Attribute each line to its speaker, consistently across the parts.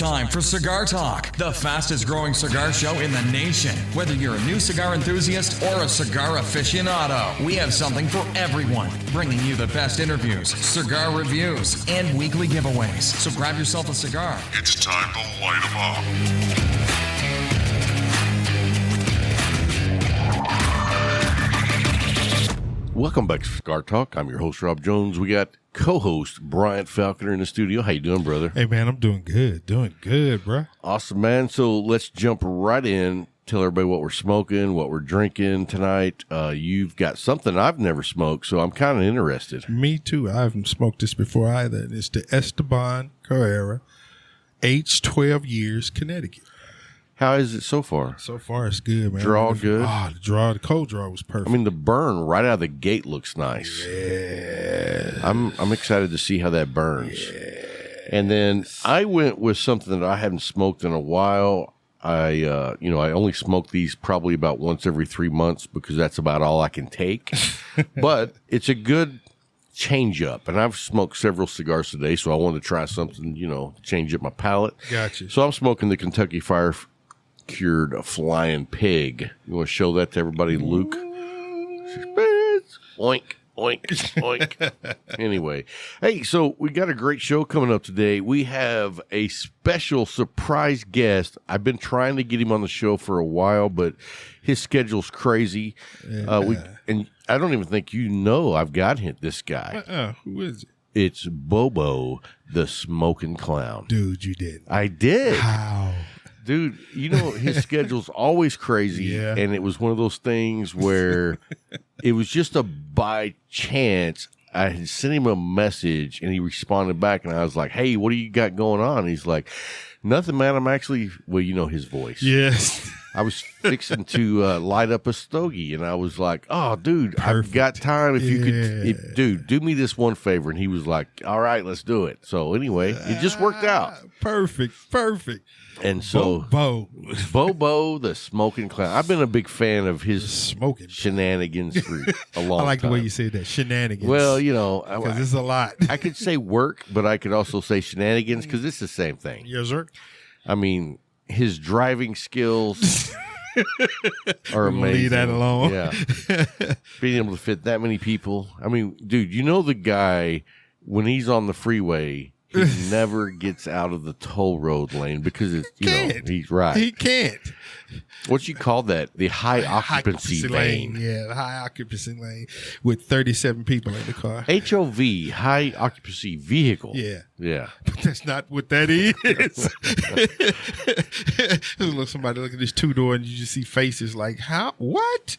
Speaker 1: time for Cigar Talk, the fastest growing cigar show in the nation. Whether you're a new cigar enthusiast or a cigar aficionado, we have something for everyone, bringing you the best interviews, cigar reviews, and weekly giveaways. So grab yourself a cigar.
Speaker 2: It's time to light 'em up.
Speaker 3: Welcome back to Cigar Talk. I'm your host, Rob Jones. We got co-host Bryant Falconer in the studio. How you doing, brother?
Speaker 4: Hey, man, I'm doing good, bro.
Speaker 3: Awesome, man. So let's jump right in. Tell everybody what we're smoking, what we're drinking tonight. You've got something I've never smoked, so I'm kind of interested.
Speaker 4: Me too. I haven't smoked this before either. It's the Esteban Carrera, aged 12 years, Connecticut.
Speaker 3: How is it so far?
Speaker 4: So far, it's good, man.
Speaker 3: Draw good?
Speaker 4: The cold draw was perfect.
Speaker 3: I mean, the burn right out of the gate looks nice.
Speaker 4: Yeah.
Speaker 3: I'm excited to see how that burns. Yeah. And then I went with something that I haven't smoked in a while. I only smoke these probably about once every 3 months because that's about all I can take. But it's a good change up. And I've smoked several cigars today, so I wanted to try something, change up my palate.
Speaker 4: Gotcha.
Speaker 3: So I'm smoking the Kentucky Fire Cured Flying Pig. You want to show that to everybody, Luke? Oink, oink, oink. Anyway, hey, so we got a great show coming up today. We have a special surprise guest. I've been trying to get him on the show for a while, but his schedule's crazy. And I don't even think I've got this guy.
Speaker 4: Who is it?
Speaker 3: It's Bobo, the Smoking Clown.
Speaker 4: Dude, you did.
Speaker 3: I did.
Speaker 4: How?
Speaker 3: Dude, his schedule's always crazy,
Speaker 4: Yeah.
Speaker 3: And it was one of those things where it was just a by chance. I had sent him a message, and he responded back, and I was like, hey, what do you got going on? And he's like, nothing, man. I'm actually, his voice.
Speaker 4: Yes.
Speaker 3: I was fixing to light up a stogie, and I was like, oh, dude,
Speaker 4: Perfect.
Speaker 3: I've got time. If you could, dude, do me this one favor. And he was like, all right, let's do it. So anyway, it just worked out.
Speaker 4: Perfect.
Speaker 3: And so Bobo, the Smoking Clown. I've been a big fan of his
Speaker 4: smoking
Speaker 3: shenanigans for a long time.
Speaker 4: I like the way you say that, shenanigans.
Speaker 3: Well,
Speaker 4: because it's a lot.
Speaker 3: I could say work, but I could also say shenanigans because it's the same thing.
Speaker 4: Yes, sir.
Speaker 3: I mean, his driving skills are amazing.
Speaker 4: Leave that alone.
Speaker 3: Yeah. Being able to fit that many people. I mean, dude, the guy, when he's on the freeway, he never gets out of the toll road lane because it's, he's right.
Speaker 4: He can't.
Speaker 3: What you call that? The high occupancy lane.
Speaker 4: Yeah, the high occupancy lane with 37 people in the car.
Speaker 3: HOV, high occupancy vehicle.
Speaker 4: Yeah.
Speaker 3: Yeah.
Speaker 4: But that's not what that is. Look, somebody look at this two-door and you just see faces like, how? What?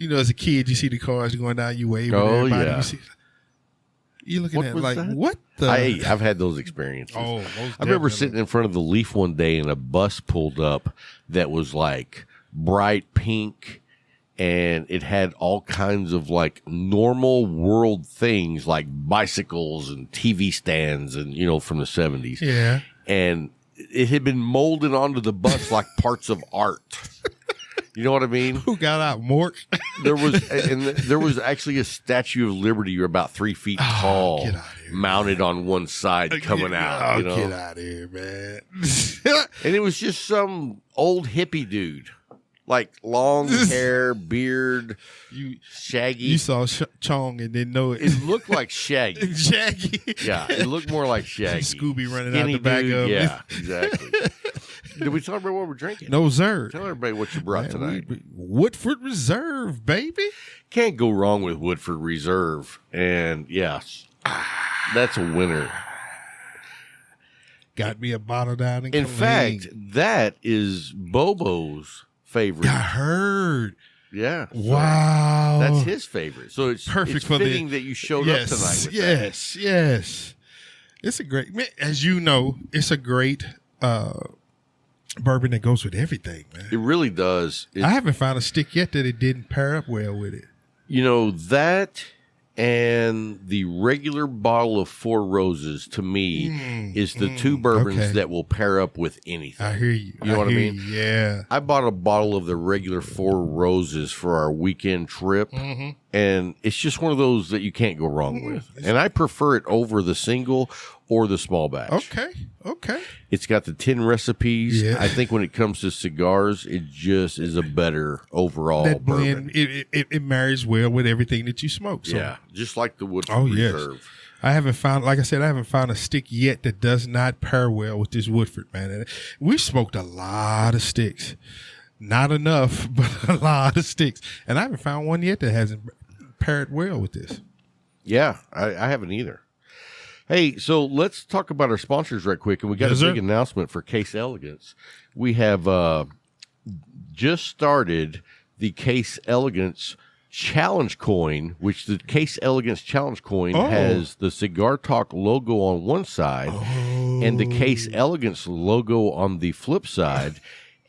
Speaker 4: As a kid, you see the cars going down, you wave at everybody.
Speaker 3: Yeah.
Speaker 4: You're looking at like,
Speaker 3: that?
Speaker 4: What the?
Speaker 3: I've had those experiences.
Speaker 4: Oh, most
Speaker 3: I remember
Speaker 4: definitely.
Speaker 3: sitting in front of the Leaf one day and a bus pulled up that was like bright pink and it had all kinds of like normal world things like bicycles and TV stands and, from the 70s.
Speaker 4: Yeah.
Speaker 3: And it had been molded onto the bus like parts of art. You know what I mean?
Speaker 4: Who got out, Mork?
Speaker 3: There was actually a Statue of Liberty, about 3 feet tall,
Speaker 4: get out of here,
Speaker 3: mounted on one side, coming out.
Speaker 4: Get out of here, man!
Speaker 3: And it was just some old hippie dude, like long hair, beard, Shaggy.
Speaker 4: You saw Chong and didn't know it.
Speaker 3: It looked like Shaggy.
Speaker 4: Shaggy.
Speaker 3: Yeah, it looked more like Shaggy.
Speaker 4: Scooby running
Speaker 3: Skinny
Speaker 4: out the back
Speaker 3: dude,
Speaker 4: of it.
Speaker 3: Yeah, exactly. Did we talk about what we're drinking?
Speaker 4: No, sir.
Speaker 3: Tell everybody what you brought tonight.
Speaker 4: Woodford Reserve, baby.
Speaker 3: Can't go wrong with Woodford Reserve. And yes, that's a winner.
Speaker 4: Got me a bottle down in
Speaker 3: fact, that is Bobo's favorite.
Speaker 4: I heard.
Speaker 3: Yeah.
Speaker 4: Wow.
Speaker 3: That's his favorite. So it's
Speaker 4: perfect for
Speaker 3: fitting that you showed up tonight with that.
Speaker 4: Yes. It's a great, as you know, it's a great bourbon that goes with everything, man.
Speaker 3: It really does.
Speaker 4: I haven't found a stick yet that it didn't pair up well with it.
Speaker 3: That and the regular bottle of Four Roses, to me, is the two bourbons that will pair up with anything.
Speaker 4: I hear you.
Speaker 3: You know what I mean?
Speaker 4: Yeah.
Speaker 3: I bought a bottle of the regular Four Roses for our weekend trip, and it's just one of those that you can't go wrong with. And I prefer it over the single or the small batch.
Speaker 4: Okay.
Speaker 3: It's got the 10 recipes.
Speaker 4: Yeah.
Speaker 3: I think when it comes to cigars, it just is a better overall
Speaker 4: That
Speaker 3: bourbon.
Speaker 4: blend, it marries well with everything that you smoke. So.
Speaker 3: Yeah, just like the Woodford
Speaker 4: Oh, yes.
Speaker 3: Reserve.
Speaker 4: I haven't found, like I said, I haven't found a stick yet that does not pair well with this Woodford, man. And we've smoked a lot of sticks. Not enough, but a lot of sticks. And I haven't found one yet that hasn't paired well with this.
Speaker 3: Yeah, I haven't either. Hey, so let's talk about our sponsors right quick. And we got
Speaker 4: Yes,
Speaker 3: a big
Speaker 4: sir.
Speaker 3: announcement for Case Elegance. We have just started the Case Elegance Challenge Coin, which the Case Elegance Challenge Coin has the Cigar Talk logo on one side and the Case Elegance logo on the flip side.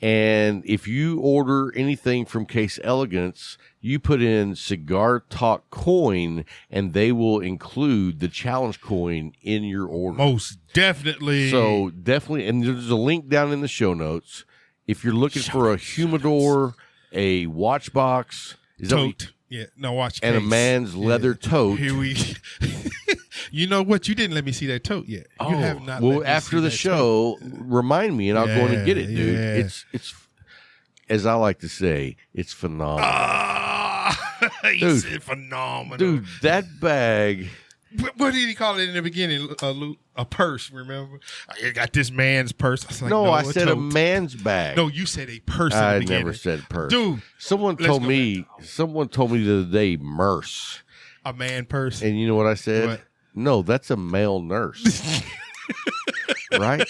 Speaker 3: And if you order anything from Case Elegance, you put in Cigar Talk Coin, and they will include the challenge coin in your order.
Speaker 4: Most definitely.
Speaker 3: So definitely, and there's a link down in the show notes. If you're looking for a humidor, a watch box,
Speaker 4: tote. Yeah, no, watch
Speaker 3: and a
Speaker 4: case.
Speaker 3: man's leather tote.
Speaker 4: Here we. You know what? You didn't let me see that tote yet. You have not.
Speaker 3: Well,
Speaker 4: let me
Speaker 3: after
Speaker 4: see
Speaker 3: the
Speaker 4: that
Speaker 3: show,
Speaker 4: tote.
Speaker 3: remind me, and I'll go in and get it, dude.
Speaker 4: Yeah.
Speaker 3: It's as I like to say, it's phenomenal.
Speaker 4: He
Speaker 3: Dude.
Speaker 4: said phenomenal.
Speaker 3: Dude, that bag.
Speaker 4: What did he call it in the beginning? A purse, remember? I got this man's purse. I was like,
Speaker 3: No, I
Speaker 4: a
Speaker 3: said a
Speaker 4: tote.
Speaker 3: man's bag.
Speaker 4: No, you said a purse in the
Speaker 3: I
Speaker 4: beginning.
Speaker 3: never said purse.
Speaker 4: Dude,
Speaker 3: Someone
Speaker 4: let's
Speaker 3: told
Speaker 4: go
Speaker 3: me the other day, Merce.
Speaker 4: a man purse.
Speaker 3: And you know what I said?
Speaker 4: What?
Speaker 3: No, that's a male nurse. Right?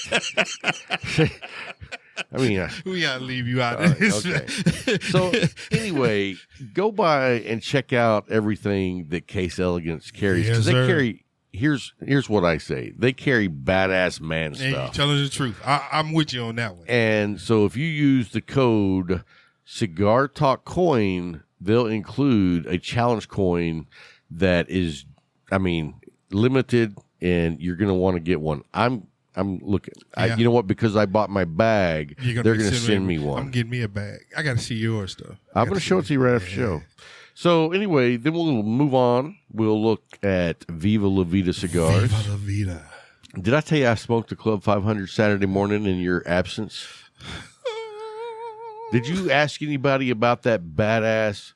Speaker 3: I mean,
Speaker 4: We gotta leave you out of this.
Speaker 3: okay. So anyway, go by and check out everything that Case Elegance carries.
Speaker 4: Yes,
Speaker 3: Because they
Speaker 4: sir.
Speaker 3: carry, here's what I say. They carry badass man
Speaker 4: Hey,
Speaker 3: stuff.
Speaker 4: telling the truth. I'm with you on that one.
Speaker 3: And so if you use the code Cigar Talk Coin, they'll include a challenge coin that is, I mean, limited, and you're going to want to get one. I'm looking.
Speaker 4: Yeah.
Speaker 3: You know what? Because I bought my bag, they're going to send me one.
Speaker 4: I'm getting me a bag. I got to see yours, though.
Speaker 3: I'm going to show it to you right after the show. So anyway, then we'll move on. We'll look at Viva La Vida cigars.
Speaker 4: Viva la vida.
Speaker 3: Did I tell you I smoked the Club 500 Saturday morning in your absence? Did you ask anybody about that badass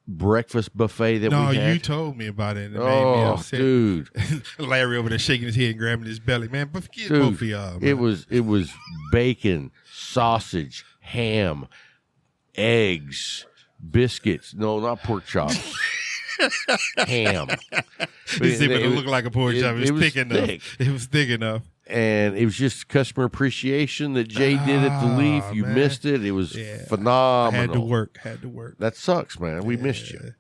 Speaker 3: breakfast buffet that
Speaker 4: No,
Speaker 3: we had?
Speaker 4: you told me about it. And it made me
Speaker 3: Oh,
Speaker 4: upset.
Speaker 3: dude.
Speaker 4: Larry over there shaking his head and grabbing his belly. Man, but forget
Speaker 3: Dude,
Speaker 4: both of y'all. Man.
Speaker 3: it was bacon, sausage, ham, eggs, biscuits. No, not pork chops. Ham.
Speaker 4: This zipper don't look like a pork chop. It was thick enough.
Speaker 3: thick.
Speaker 4: It was thick enough.
Speaker 3: And it was just customer appreciation that Jay did at the Leaf. You
Speaker 4: man.
Speaker 3: missed it. It was
Speaker 4: Yeah.
Speaker 3: phenomenal.
Speaker 4: Had to work.
Speaker 3: That sucks, man. We missed you.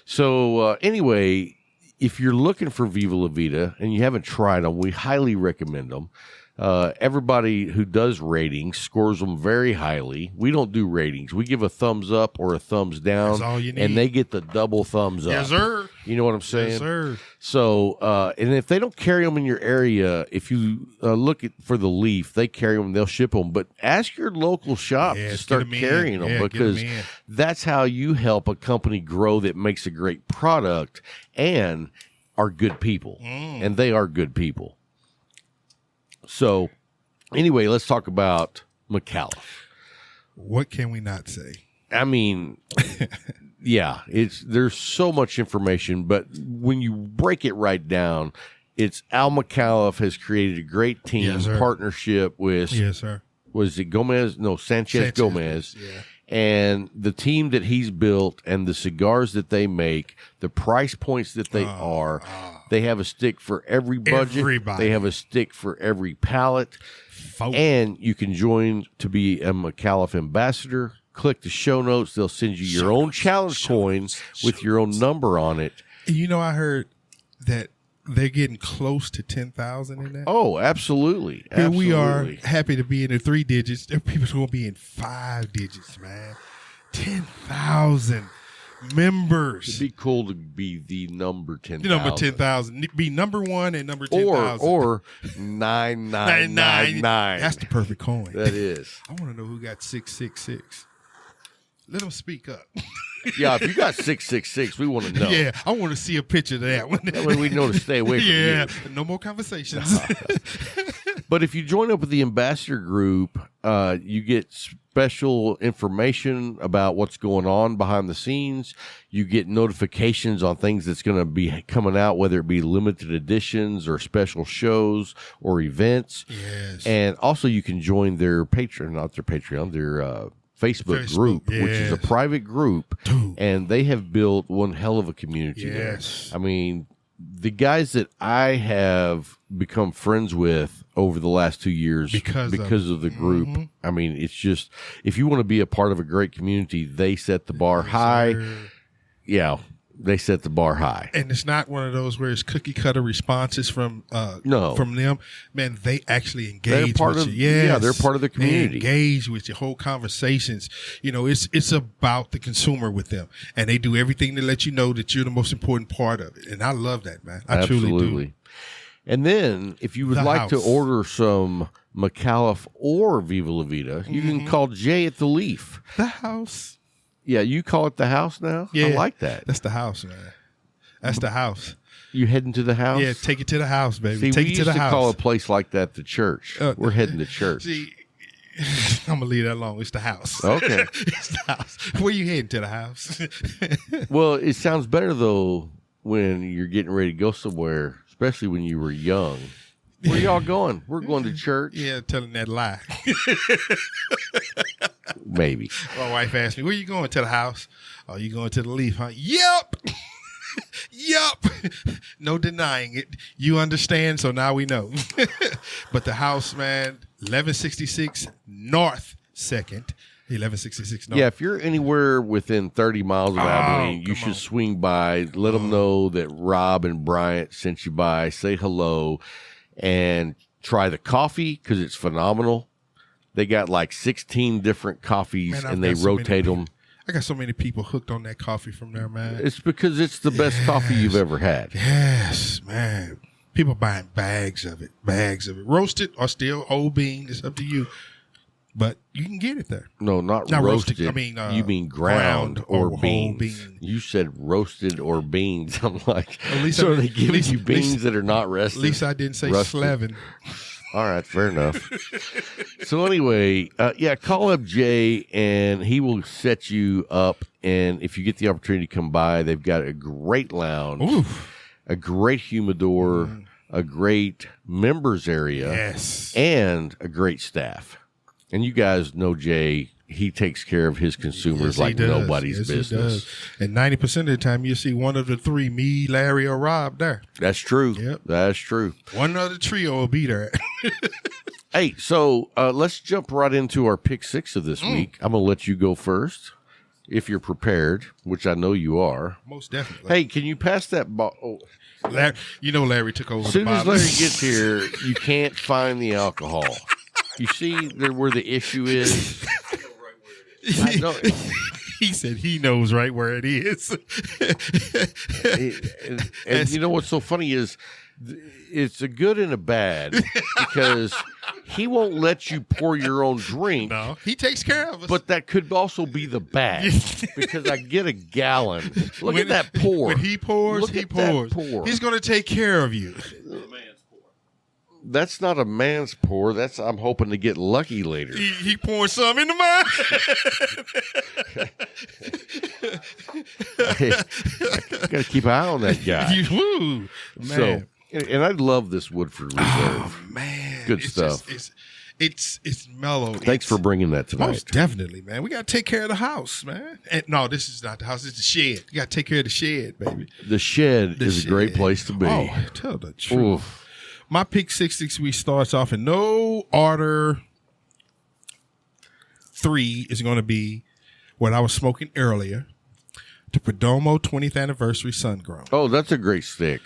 Speaker 3: So anyway, if you're looking for Viva La Vida and you haven't tried them, we highly recommend them. Everybody who does ratings scores them very highly. We don't do ratings. We give a thumbs up or a thumbs down.
Speaker 4: That's all you need.
Speaker 3: And they get the double thumbs up.
Speaker 4: Yes, sir.
Speaker 3: You know what I'm saying?
Speaker 4: Yes, sir.
Speaker 3: So, and if they don't carry them in your area, if you look for the Leaf, they carry them, they'll ship them. But ask your local shop
Speaker 4: Yes,
Speaker 3: to
Speaker 4: get
Speaker 3: start
Speaker 4: 'em in.
Speaker 3: carrying them
Speaker 4: Yeah, get 'em
Speaker 3: because
Speaker 4: in.
Speaker 3: that's how you help a company grow that makes a great product and are good people. And they are good people. So, anyway, let's talk about McAuliffe.
Speaker 4: What can we not say?
Speaker 3: I mean, yeah, there's so much information, but when you break it right down, it's Al McAuliffe has created a great team
Speaker 4: Yes, sir.
Speaker 3: partnership with
Speaker 4: Yes, sir.
Speaker 3: was it Gomez? No, Sanchez Gomez.
Speaker 4: Yeah.
Speaker 3: And the team that he's built and the cigars that they make, the price points that they they have a stick for every budget.
Speaker 4: Everybody.
Speaker 3: They have a stick for every palate.
Speaker 4: Folk.
Speaker 3: And you can join to be a McAuliffe ambassador. Click the show notes. They'll send you your own challenge coin with your own number on it.
Speaker 4: You know, I heard that they're getting close to 10,000 in that.
Speaker 3: Oh, absolutely.
Speaker 4: Here we are,
Speaker 3: Absolutely.
Speaker 4: happy to be in the 3 digits. There are people who will be in 5 digits, man. 10,000 members.
Speaker 3: It'd be cool to be the number 10,000.
Speaker 4: Number 10,000. Be number 1 and number 10,000.
Speaker 3: Or 999.
Speaker 4: That's the perfect coin.
Speaker 3: That is.
Speaker 4: I want to know who got 666. Let them speak up.
Speaker 3: Yeah, if you got 666, we want to know.
Speaker 4: Yeah, I want to see a picture of that one.
Speaker 3: That way we know to stay away from
Speaker 4: Yeah,
Speaker 3: you.
Speaker 4: no more conversations.
Speaker 3: But if you join up with the ambassador group, you get special information about what's going on behind the scenes. You get notifications on things that's going to be coming out, whether it be limited editions or special shows or events.
Speaker 4: Yes.
Speaker 3: And also you can join their Facebook group, which is a private group.
Speaker 4: Dude.
Speaker 3: And they have built one hell of a community there. I mean, the guys that I have become friends with over the last 2 years because of the group. Mm-hmm. I mean, it's just, if you want to be a part of a great community, they set the bar high. Sir. Yeah, they set the bar high.
Speaker 4: And it's not one of those where it's cookie cutter responses from them. Man, they actually engage with you. Yes.
Speaker 3: Yeah, they're part of the community.
Speaker 4: They engage with your whole conversations. You know, it's about the consumer with them. And they do everything to let you know that you're the most important part of it. And I love that, man. I truly do.
Speaker 3: And then, if you would like to order some McAuliffe or Viva La Vida, you can call Jay at the Leaf.
Speaker 4: The house.
Speaker 3: Yeah, you call it the house now?
Speaker 4: Yeah.
Speaker 3: I like that.
Speaker 4: That's the house, man. That's the house.
Speaker 3: You heading to the house?
Speaker 4: Yeah, take it to the house, baby.
Speaker 3: See,
Speaker 4: take
Speaker 3: we
Speaker 4: it to the
Speaker 3: used to
Speaker 4: house.
Speaker 3: call a place like that the church. We're heading to church.
Speaker 4: See, I'm going to leave that alone. It's the house.
Speaker 3: Okay.
Speaker 4: It's the house. Where you heading to the house?
Speaker 3: Well, it sounds better, though, when you're getting ready to go somewhere, especially when you were young. Where y'all going? We're going to church.
Speaker 4: Yeah, telling that lie.
Speaker 3: Maybe.
Speaker 4: My wife asked me, where you going? To the house? Oh, you going to the Leaf, huh? Yep. Yep. No denying it. You understand, so now we know. But the house, man, 1166 North 2nd. 1166 North.
Speaker 3: Yeah, if you're anywhere within 30 miles of Abilene, you should swing by, let them know that Rob and Bryant sent you by, say hello, and try the coffee because it's phenomenal. They got like 16 different coffees, and they rotate them.
Speaker 4: I got so many people hooked on that coffee from there, man.
Speaker 3: It's because it's the best coffee you've ever had.
Speaker 4: Yes, man. People buying bags of it. Roasted or still whole bean. It's up to you. But you can get it there.
Speaker 3: No, not roasted.
Speaker 4: I mean,
Speaker 3: you mean ground or beans.
Speaker 4: Bean.
Speaker 3: You said roasted or beans. I'm like,
Speaker 4: at least
Speaker 3: so are they giving you beans that are not rested?
Speaker 4: At least I didn't say slavin.
Speaker 3: All right, fair enough. So anyway, call up Jay, and he will set you up. And if you get the opportunity to come by, they've got a great lounge, a great humidor, a great members area, and a great staff. And you guys know Jay. He takes care of his consumers like nobody's business.
Speaker 4: And 90% of the time, you see one of the three, me, Larry, or Rob there.
Speaker 3: That's true.
Speaker 4: Yep.
Speaker 3: That's true.
Speaker 4: One other trio will be there.
Speaker 3: Hey, so let's jump right into our pick six of this week. I'm going to let you go first, if you're prepared, which I know you are.
Speaker 4: Most definitely.
Speaker 3: Hey, can you pass that bottle?
Speaker 4: Larry, Larry took over.
Speaker 3: As soon as Larry gets here, you can't find the alcohol. You see where the issue is? I know.
Speaker 4: He said he knows right where it is.
Speaker 3: and you know what's so funny is it's a good and a bad because he won't let you pour your own drink.
Speaker 4: No, he takes care of us.
Speaker 3: But that could also be the bad because I get a gallon. Look at that pour.
Speaker 4: When he pours, he pours. He's going to take care of you.
Speaker 3: That's not a man's pour. That's I'm hoping to get lucky later.
Speaker 4: He pouring some into mine.
Speaker 3: I got to keep an eye on that guy.
Speaker 4: Woo, man.
Speaker 3: So, and I love this Woodford Reserve.
Speaker 4: Oh man,
Speaker 3: good stuff.
Speaker 4: It's mellow.
Speaker 3: Thanks for bringing that tonight.
Speaker 4: Most definitely, man. We got to take care of the house, man. And no, this is not the house. It's the shed. You got to take care of the shed, baby.
Speaker 3: The shed is a great place to be.
Speaker 4: Oh, tell the truth. Oof. My pick 6 week starts off in no order. 3 is going to be what I was smoking earlier. The Perdomo 20th anniversary sun grown.
Speaker 3: Oh, that's a great stick.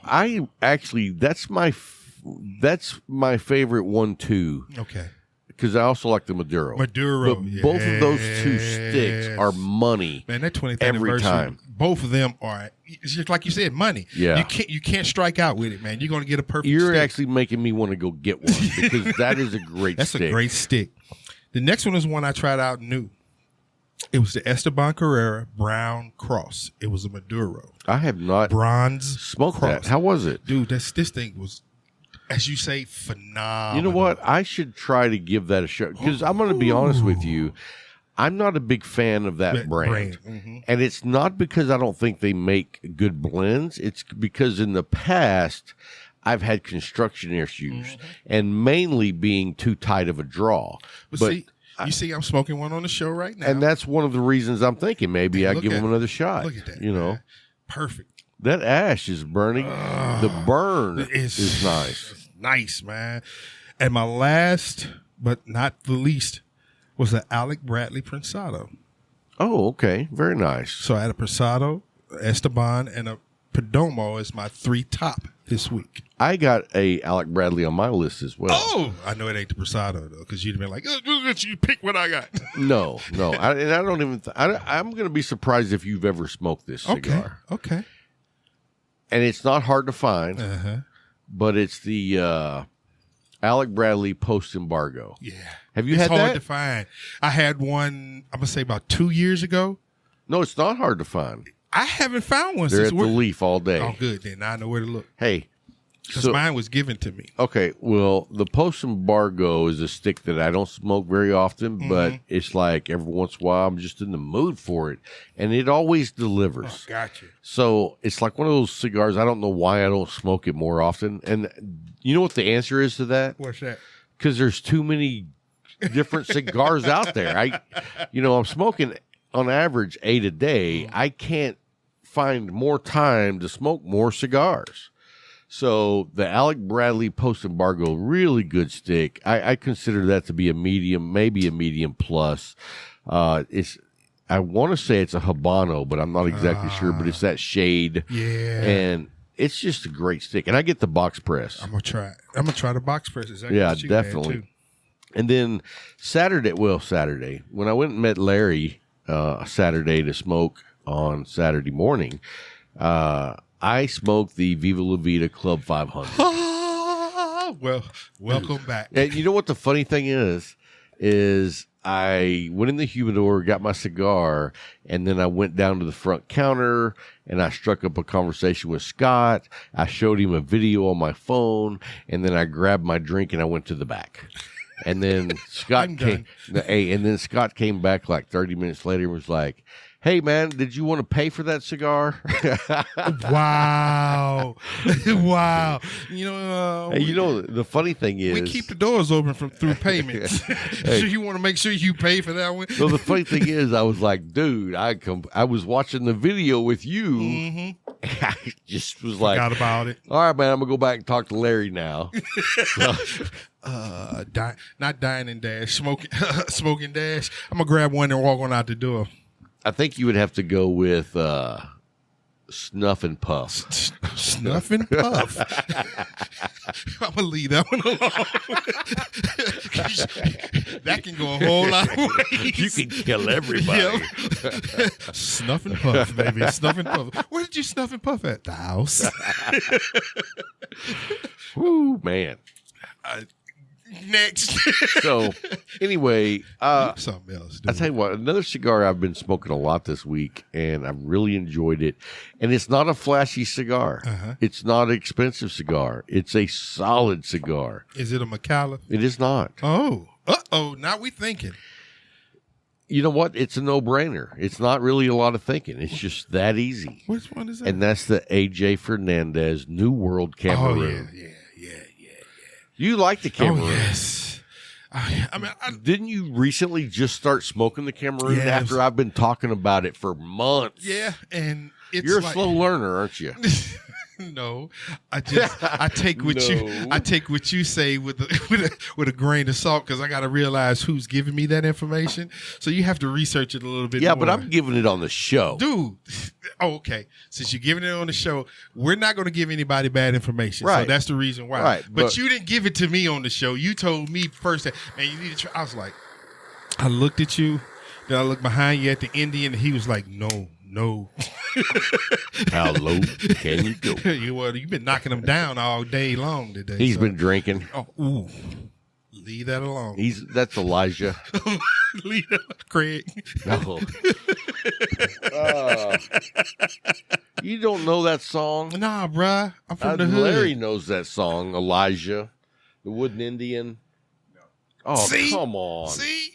Speaker 3: That's my favorite one too.
Speaker 4: Okay.
Speaker 3: Because I also like the Maduro. But both of those two sticks are money.
Speaker 4: Man, that 20th
Speaker 3: every
Speaker 4: anniversary,
Speaker 3: time.
Speaker 4: Both of them are, it's just like you said, money.
Speaker 3: Yeah.
Speaker 4: You can't strike out with it, man. You're going to get a perfect
Speaker 3: You're
Speaker 4: stick.
Speaker 3: actually making me want to go get one because that is a great
Speaker 4: That's
Speaker 3: stick.
Speaker 4: a great stick. The next one is one I tried out new. It was the Esteban Carrera Brown Cross. It was a Maduro.
Speaker 3: I have not
Speaker 4: Bronze
Speaker 3: smoked
Speaker 4: cross.
Speaker 3: that. How was it?
Speaker 4: Dude, this thing was, as you say, phenomenal.
Speaker 3: You know what? I should try to give that a shot because I'm going to be honest with you. I'm not a big fan of that brand.
Speaker 4: Mm-hmm.
Speaker 3: And it's not because I don't think they make good blends. It's because in the past, I've had construction issues and mainly being too tight of a draw.
Speaker 4: But see, you see, I'm smoking one on the show right now.
Speaker 3: And that's one of the reasons I'm thinking maybe I give them another shot.
Speaker 4: Look at that.
Speaker 3: You know,
Speaker 4: man. Perfect.
Speaker 3: that ash is burning. The burn is nice.
Speaker 4: It's nice, man. And my last, but not the least, was the Alec Bradley Prensado.
Speaker 3: Oh, okay. Very nice.
Speaker 4: So I had a Prensado, Esteban, and a Perdomo as my 3 top this week.
Speaker 3: I got a Alec Bradley on my list as well.
Speaker 4: Oh, I know it ain't the Prensado though, because you'd have been like, you pick what I got.
Speaker 3: No. I don't even. I'm going to be surprised if you've ever smoked this cigar.
Speaker 4: Okay.
Speaker 3: And it's not hard to find, but it's the Alec Bradley post embargo.
Speaker 4: Yeah.
Speaker 3: Have you
Speaker 4: it's
Speaker 3: had
Speaker 4: hard
Speaker 3: that?
Speaker 4: to find. I had one, I'm going to say about 2 years ago.
Speaker 3: No, it's not hard to find.
Speaker 4: I haven't found one
Speaker 3: They're
Speaker 4: since
Speaker 3: at the Leaf all day.
Speaker 4: Oh, good. Then I know where to look.
Speaker 3: Hey.
Speaker 4: Because
Speaker 3: So,
Speaker 4: mine was given to me.
Speaker 3: okay, well, the post embargo is a stick that I don't smoke very often, but it's like every once in a while I'm just in the mood for it, and it always delivers.
Speaker 4: Gotcha.
Speaker 3: So it's like one of those cigars. I don't know why I don't smoke it more often. And you know what the answer is to that?
Speaker 4: What's that?
Speaker 3: Because there's too many different cigars out there. I'm smoking on average 8 a day. I can't find more time to smoke more cigars. So the Alec Bradley post embargo, really good stick. I consider that to be a medium, maybe a medium plus. I want to say it's a Habano, but I'm not exactly sure. But it's that shade, and it's just a great stick. And I get the box press.
Speaker 4: I'm gonna try it. I'm gonna try the box press. Exactly
Speaker 3: Yeah,
Speaker 4: what you had,
Speaker 3: definitely.
Speaker 4: too.
Speaker 3: And then Saturday, when I went and met Larry Saturday to smoke on Saturday morning, I smoked the Viva La Vida Club 500.
Speaker 4: Well, welcome back.
Speaker 3: And you know what the funny thing is I went in the humidor, got my cigar, and then I went down to the front counter and I struck up a conversation with Scott. I showed him a video on my phone, and then I grabbed my drink and I went to the back. And then Scott Scott came back like 30 minutes later and was like, "Hey man, did you want to pay for that cigar?"
Speaker 4: Wow. Wow.
Speaker 3: The funny thing is,
Speaker 4: we keep the doors open through payments. So you want to make sure you pay for that one?
Speaker 3: So the funny thing is, I was like, dude, I was watching the video with you. I just was like,
Speaker 4: Forgot about it.
Speaker 3: All right, man, I'm gonna go back and talk to Larry now.
Speaker 4: Not dine and dash, smoking dash. I'm gonna grab one and walk on out the door.
Speaker 3: I think you would have to go with Snuff and Puff.
Speaker 4: Snuff and Puff. I'm gonna leave that one alone. That can go a whole lot of ways.
Speaker 3: You can kill everybody.
Speaker 4: Yep. Snuff and Puff, baby. Snuff and Puff. Where did you snuff and puff at? The house.
Speaker 3: Woo, man.
Speaker 4: Next.
Speaker 3: So, anyway,
Speaker 4: something else.
Speaker 3: I tell you what, another cigar I've been smoking a lot this week, and I've really enjoyed it. And it's not a flashy cigar. It's not an expensive cigar. It's a solid cigar.
Speaker 4: Is it a Macallan?
Speaker 3: It is not.
Speaker 4: Oh, now we thinking.
Speaker 3: You know what? It's a no-brainer. It's not really a lot of thinking. It's just that easy.
Speaker 4: Which one is that?
Speaker 3: And that's the AJ Fernandez New World Cameroon.
Speaker 4: Oh, yeah.
Speaker 3: You like the Cameroon?
Speaker 4: Oh, yes. I mean,
Speaker 3: didn't you recently just start smoking the Cameroon after I've been talking about it for months?
Speaker 4: Yeah, and
Speaker 3: you're a slow learner, aren't you?
Speaker 4: No, I take what you say with a grain of salt, because I got to realize who's giving me that information. So you have to research it a little bit.
Speaker 3: Yeah,
Speaker 4: more.
Speaker 3: but I'm giving it on the show,
Speaker 4: dude. Oh, okay. Since you're giving it on the show, we're not going to give anybody bad information.
Speaker 3: Right.
Speaker 4: So that's the reason why.
Speaker 3: Right.
Speaker 4: But you didn't give it to me on the show. You told me first that, man, you need to try. I was like, I looked at you, then I looked behind you at the Indian, and he was like, no.
Speaker 3: How low can you go?
Speaker 4: You've been knocking him down all day long today.
Speaker 3: He's been drinking.
Speaker 4: Oh, ooh. Leave that alone.
Speaker 3: That's Elijah.
Speaker 4: Leave that, Craig.
Speaker 3: No. You don't know that song?
Speaker 4: Nah, bruh. I'm from the hood.
Speaker 3: Larry knows that song, Elijah, the Wooden Indian. Oh,
Speaker 4: See?
Speaker 3: come on.
Speaker 4: See?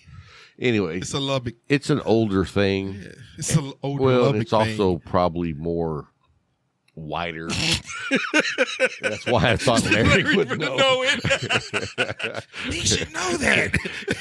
Speaker 3: Anyway,
Speaker 4: It's a Lubbock.
Speaker 3: it's an older thing.
Speaker 4: Yeah, it's an older
Speaker 3: Well,
Speaker 4: Lubbock
Speaker 3: it's
Speaker 4: thing.
Speaker 3: also probably more wider. That's why I thought Larry would know.
Speaker 4: it. He should know that.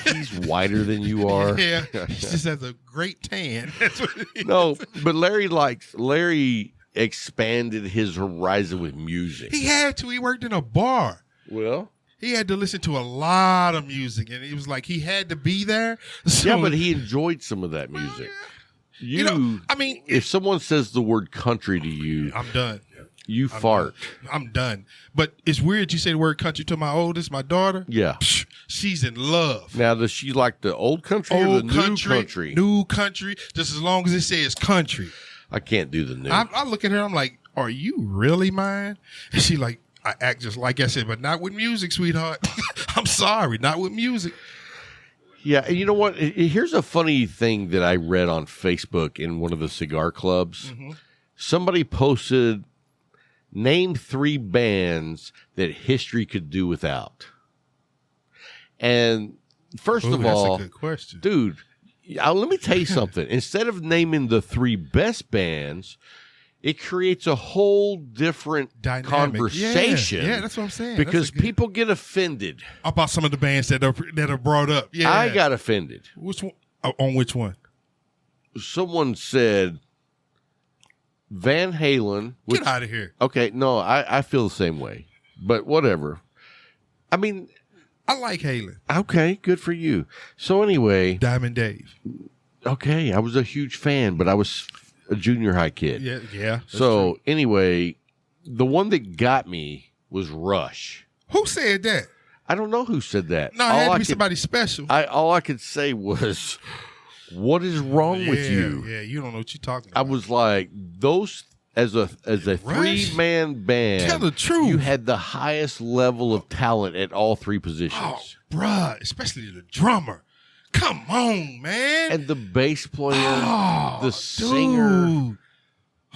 Speaker 3: He's wider than you are.
Speaker 4: Yeah, he just has a great tan. That's what it is.
Speaker 3: No, but Larry expanded his horizon with music.
Speaker 4: He had to. He worked in a bar.
Speaker 3: Well,
Speaker 4: He had to listen to a lot of music, and it was like he had to be there. So,
Speaker 3: yeah, but he enjoyed some of that music.
Speaker 4: You know, I mean,
Speaker 3: if someone says the word country to you,
Speaker 4: I'm done.
Speaker 3: you fart.
Speaker 4: I'm done. But it's weird you say the word country to my oldest, my daughter.
Speaker 3: Yeah.
Speaker 4: Psh, she's in love.
Speaker 3: Now, does she like the old country or the new country?
Speaker 4: New country, just as long as it says country.
Speaker 3: I can't do the new.
Speaker 4: I look at her, I'm like, are you really mine? And she like, I act just like I said, but not with music, sweetheart. I'm sorry, not with music.
Speaker 3: Yeah, and you know what? Here's a funny thing that I read on Facebook in one of the cigar clubs.
Speaker 4: Mm-hmm.
Speaker 3: Somebody posted, name 3 bands that history could do without. And first of all,
Speaker 4: that's a good question.
Speaker 3: dude, let me tell you something. Instead of naming the 3 best bands, it creates a whole different
Speaker 4: Dynamic.
Speaker 3: conversation.
Speaker 4: Yeah, that's what I'm saying.
Speaker 3: Because people get offended.
Speaker 4: About some of the bands that are brought up. Yeah,
Speaker 3: I got offended.
Speaker 4: Which one? On which one?
Speaker 3: Someone said Van Halen.
Speaker 4: Get out of here.
Speaker 3: Okay, no, I feel the same way. But whatever. I mean,
Speaker 4: I like Halen.
Speaker 3: okay, good for you. So anyway,
Speaker 4: Diamond Dave.
Speaker 3: okay, I was a huge fan, but I was a junior high kid.
Speaker 4: Yeah.
Speaker 3: So anyway, the one that got me was Rush.
Speaker 4: Who said that?
Speaker 3: I don't know who said that.
Speaker 4: No, it had to be somebody special.
Speaker 3: All I could say was, what is wrong with you?
Speaker 4: Yeah, you don't know what you're talking
Speaker 3: I
Speaker 4: about.
Speaker 3: was like, those as a 3-man band.
Speaker 4: Tell the truth.
Speaker 3: You had the highest level of talent at all 3 positions.
Speaker 4: Oh, bruh, especially the drummer. Come on, man.
Speaker 3: And the bass player, the singer,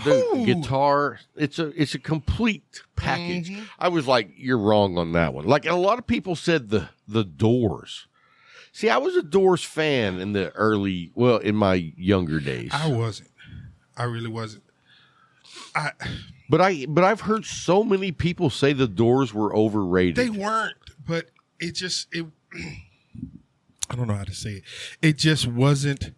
Speaker 3: the guitar. It's a complete package.
Speaker 4: Mm-hmm.
Speaker 3: I was like, you're wrong on that one. Like, a lot of people said the Doors. See, I was a Doors fan in in my younger days.
Speaker 4: I wasn't. I really wasn't.
Speaker 3: But I've heard so many people say the Doors were overrated.
Speaker 4: They weren't, but it I don't know how to say it. It just wasn't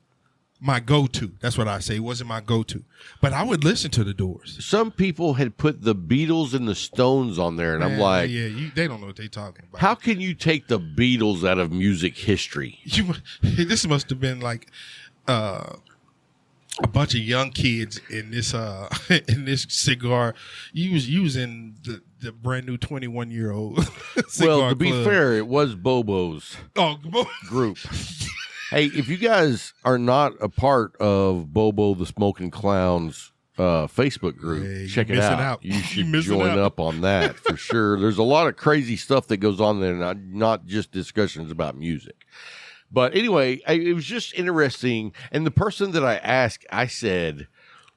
Speaker 4: my go-to. That's what I say. It wasn't my go-to. But I would listen to the Doors.
Speaker 3: Some people had put the Beatles and the Stones on there, and I'm like,
Speaker 4: they don't know what they're talking about.
Speaker 3: how can you take the Beatles out of music history?
Speaker 4: This must have been like a bunch of young kids in this in this cigar. You was using the brand new 21-year-old.
Speaker 3: Well, to be fair, it was Bobo's
Speaker 4: group.
Speaker 3: Hey, if you guys are not a part of Bobo the Smoking Clown's Facebook group, check it out. You should join up on that for sure. There's a lot of crazy stuff that goes on there, not just discussions about music. But anyway, it was just interesting. And the person that I asked, I said,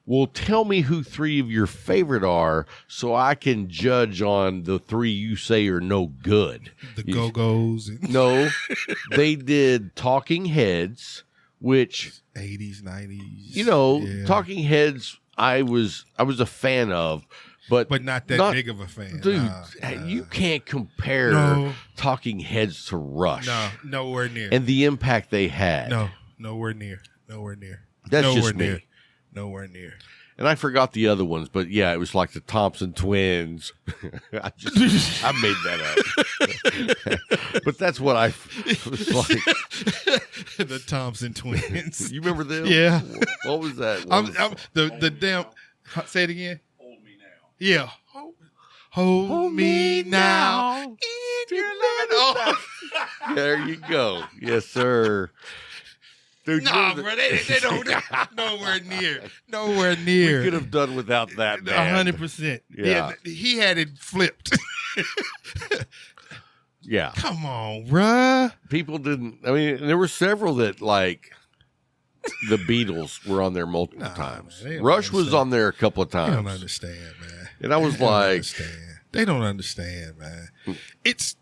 Speaker 3: well, tell me who 3 of your favorite are so I can judge on the 3 you say are no good.
Speaker 4: The Go-Go's.
Speaker 3: No, they did Talking Heads, which
Speaker 4: 80s, 90s.
Speaker 3: Talking Heads I was a fan of. But
Speaker 4: not that big of a fan.
Speaker 3: Dude, you can't compare Talking Heads to Rush.
Speaker 4: No, nowhere near.
Speaker 3: And the impact they had.
Speaker 4: No, nowhere near.
Speaker 3: That's just me.
Speaker 4: Nowhere near.
Speaker 3: And I forgot the other ones, but yeah, it was like the Thompson Twins. I made that up. But that's what I was like.
Speaker 4: The Thompson Twins.
Speaker 3: You remember them?
Speaker 4: Yeah.
Speaker 3: What was that?
Speaker 4: The damn. Say it again. Yeah. Hold me now in your land. Oh.
Speaker 3: There you go. Yes, sir. Dude,
Speaker 4: nah, bro, they don't. Nowhere near.
Speaker 3: We could have done without that, man.
Speaker 4: 100%.
Speaker 3: Yeah.
Speaker 4: He had it flipped.
Speaker 3: Yeah.
Speaker 4: Come on, bruh.
Speaker 3: People didn't. I mean, there were several that like the Beatles were on there multiple times.
Speaker 4: Man,
Speaker 3: Rush was on there a couple of times.
Speaker 4: They don't understand, man.
Speaker 3: And I was like,
Speaker 4: they don't understand, man. It's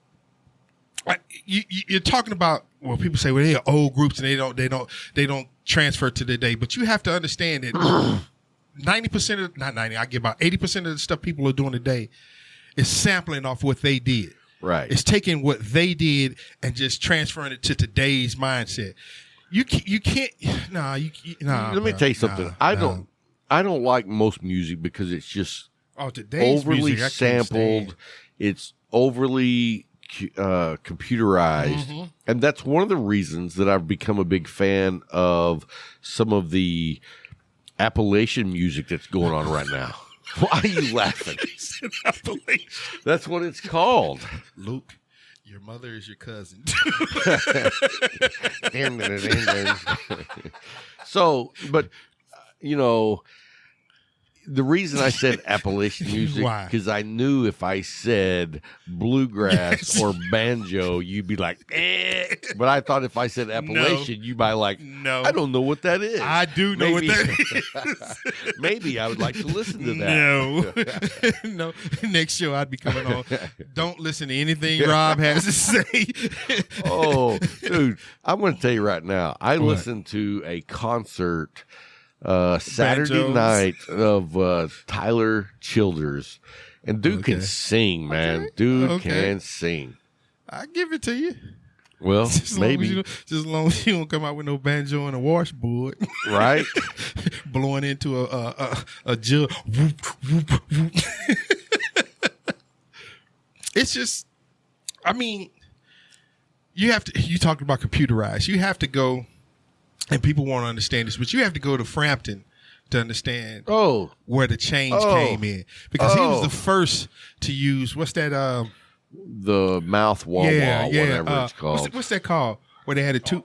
Speaker 4: like you're talking about. Well, people say, well, they're old groups and they don't transfer to today. But you have to understand that 90% of not 90, I get about 80% of the stuff people are doing today is sampling off what they did.
Speaker 3: right.
Speaker 4: It's taking what they did and just transferring it to today's mindset. You can't. Nah.
Speaker 3: Let me tell you something. I don't like most music because it's just
Speaker 4: today's
Speaker 3: overly
Speaker 4: music, I can't
Speaker 3: sampled.
Speaker 4: stand.
Speaker 3: It's overly computerized, and that's one of the reasons that I've become a big fan of some of the Appalachian music that's going on right now. Why are you laughing? That's what it's called.
Speaker 4: Luke, your mother is your cousin.
Speaker 3: So, but you know, the reason I said Appalachian music
Speaker 4: Why?
Speaker 3: because I knew if I said bluegrass or banjo, you'd be like, eh. But I thought if I said Appalachian, you'd be like,
Speaker 4: No.
Speaker 3: I don't know what that is.
Speaker 4: I do know what that is.
Speaker 3: Maybe I would like to listen to that.
Speaker 4: No. Next show I'd be coming on. Don't listen to anything Rob has to say.
Speaker 3: Oh, dude, I'm going to tell you right now. I listened to a concert Saturday
Speaker 4: Banjos.
Speaker 3: night of Tyler Childers, and dude can sing, man.
Speaker 4: Okay.
Speaker 3: Dude can sing.
Speaker 4: I give it to you.
Speaker 3: Well,
Speaker 4: Just
Speaker 3: maybe
Speaker 4: as long as you don't come out with no banjo and a washboard,
Speaker 3: right.
Speaker 4: blowing into a jug. Whoop, whoop, whoop. It's just, I mean, you talked about computerized. You have to go. And people won't understand this, but you have to go to Frampton to understand where the change came in. Because he was the first to use, what's that?
Speaker 3: The mouth wah whatever it's called.
Speaker 4: What's that called? Where they had a